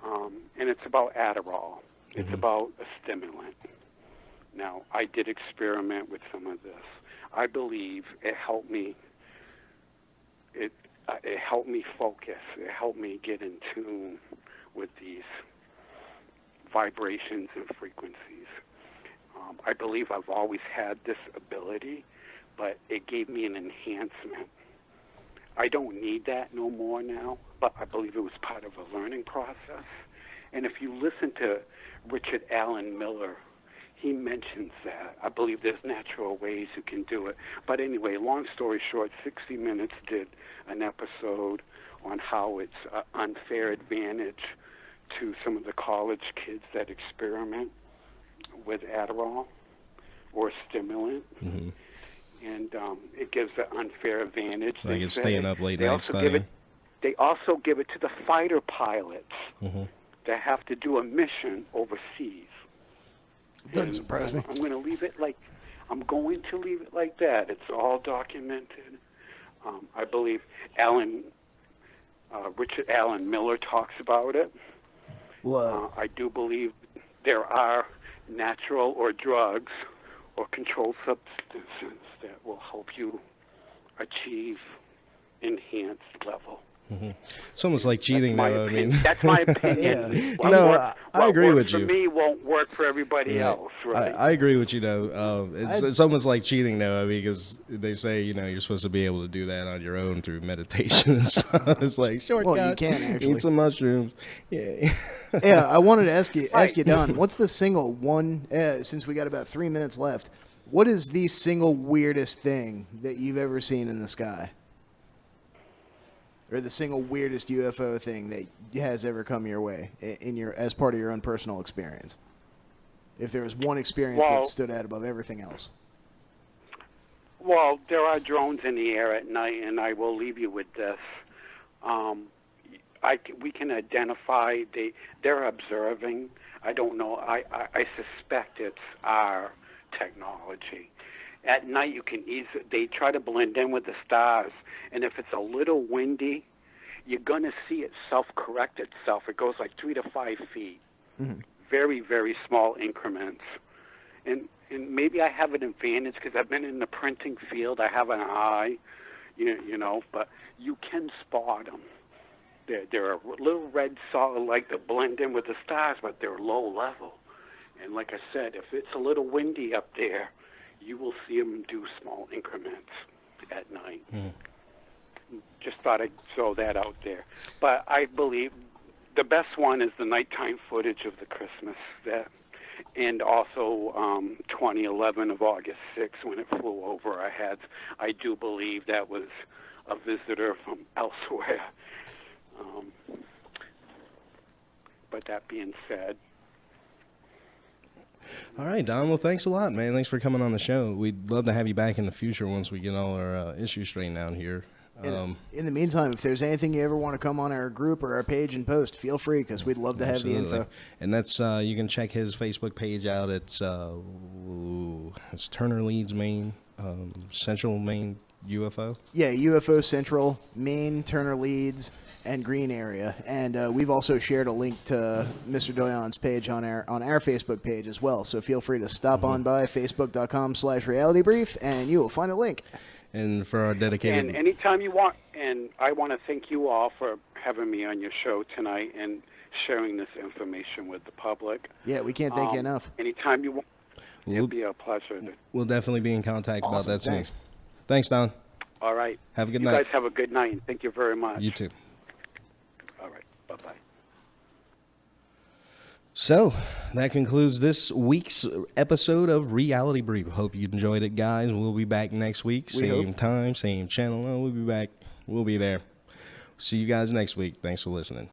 and it's about Adderall. It's about a stimulant. Now, I did experiment with some of this. I believe it helped me. It helped me focus. It helped me get in tune with these vibrations and frequencies. I believe I've always had this ability, but it gave me an enhancement. I don't need that no more now, but I believe it was part of a learning process. And if you listen to Richard Allen Miller, he mentions that. I believe there's natural ways you can do it. But anyway, long story short, 60 Minutes did an episode on how it's an unfair advantage to some of the college kids that experiment with Adderall or stimulant. And it gives an unfair advantage. Like it's staying up late night studying. They also give it to the fighter pilots that have to do a mission overseas. Doesn't surprise me. I'm going to leave it like that. It's all documented. I believe Richard Allen Miller talks about it. I do believe there are natural or drugs or controlled substances that will help you achieve enhanced level It's almost like cheating, my though. I opinion. mean, That's my opinion. Yeah. What No, works- I what agree works with for you. me won't work for everybody Right. else, right? I agree with you, though. It's almost like cheating, though, I mean, because they say, you're supposed to be able to do that on your own through meditation and stuff. It's like, shortcut. Well, you can, actually. Eat some mushrooms. Yeah. Yeah, I wanted to ask you, Don, what's the single one, since we got about 3 minutes left, what is the single weirdest thing that you've ever seen in the sky? Or the single weirdest UFO thing that has ever come your way as part of your own personal experience? If there was one experience that stood out above everything else. Well, there are drones in the air at night, and I will leave you with this. We can identify they're observing. I don't know. I suspect it's our technology. At night, you can they try to blend in with the stars, and if it's a little windy, you're going to see it self-correct itself. It goes like 3 to 5 feet. Mm-hmm. Very, very small increments. And maybe I have an advantage because I've been in the printing field. I have an eye, but you can spot them. They're a little red solid, like to blend in with the stars, but they're low level. And like I said, if it's a little windy up there, you will see them do small increments at night. Just thought I'd throw that out there. But I believe the best one is the nighttime footage of the Christmas and also 2011 of August 6th when it flew over our heads. I do believe that was a visitor from elsewhere. But that being said, All right, Don. Well, thanks a lot, man. Thanks for coming on the show. We'd love to have you back in the future once we get all our issues straightened out here. In the meantime, if there's anything you ever want to come on our group or our page and post, feel free, because we'd love to have the info. And that's you can check his Facebook page out. It's Turner Leeds, Maine, Central Maine UFO. Yeah, UFO Central, Maine, Turner Leeds, and Green area. And we've also shared a link to Mr. Doyon's page on our Facebook page as well. So feel free to stop on by facebook.com/realitybrief, and you will find a link. And for our dedicated... And anytime you want, and I want to thank you all for having me on your show tonight and sharing this information with the public. Yeah, we can't thank you enough. Anytime you want, it'll be a pleasure. We'll definitely be in contact about that soon. Thanks. Thanks, Don. All right. Have a good night. You guys have a good night, and thank you very much. You too. All right. Bye-bye. So, that concludes this week's episode of Reality Brief. Hope you enjoyed it, guys. We'll be back next week. Same time, same channel. We'll be back. We'll be there. See you guys next week. Thanks for listening.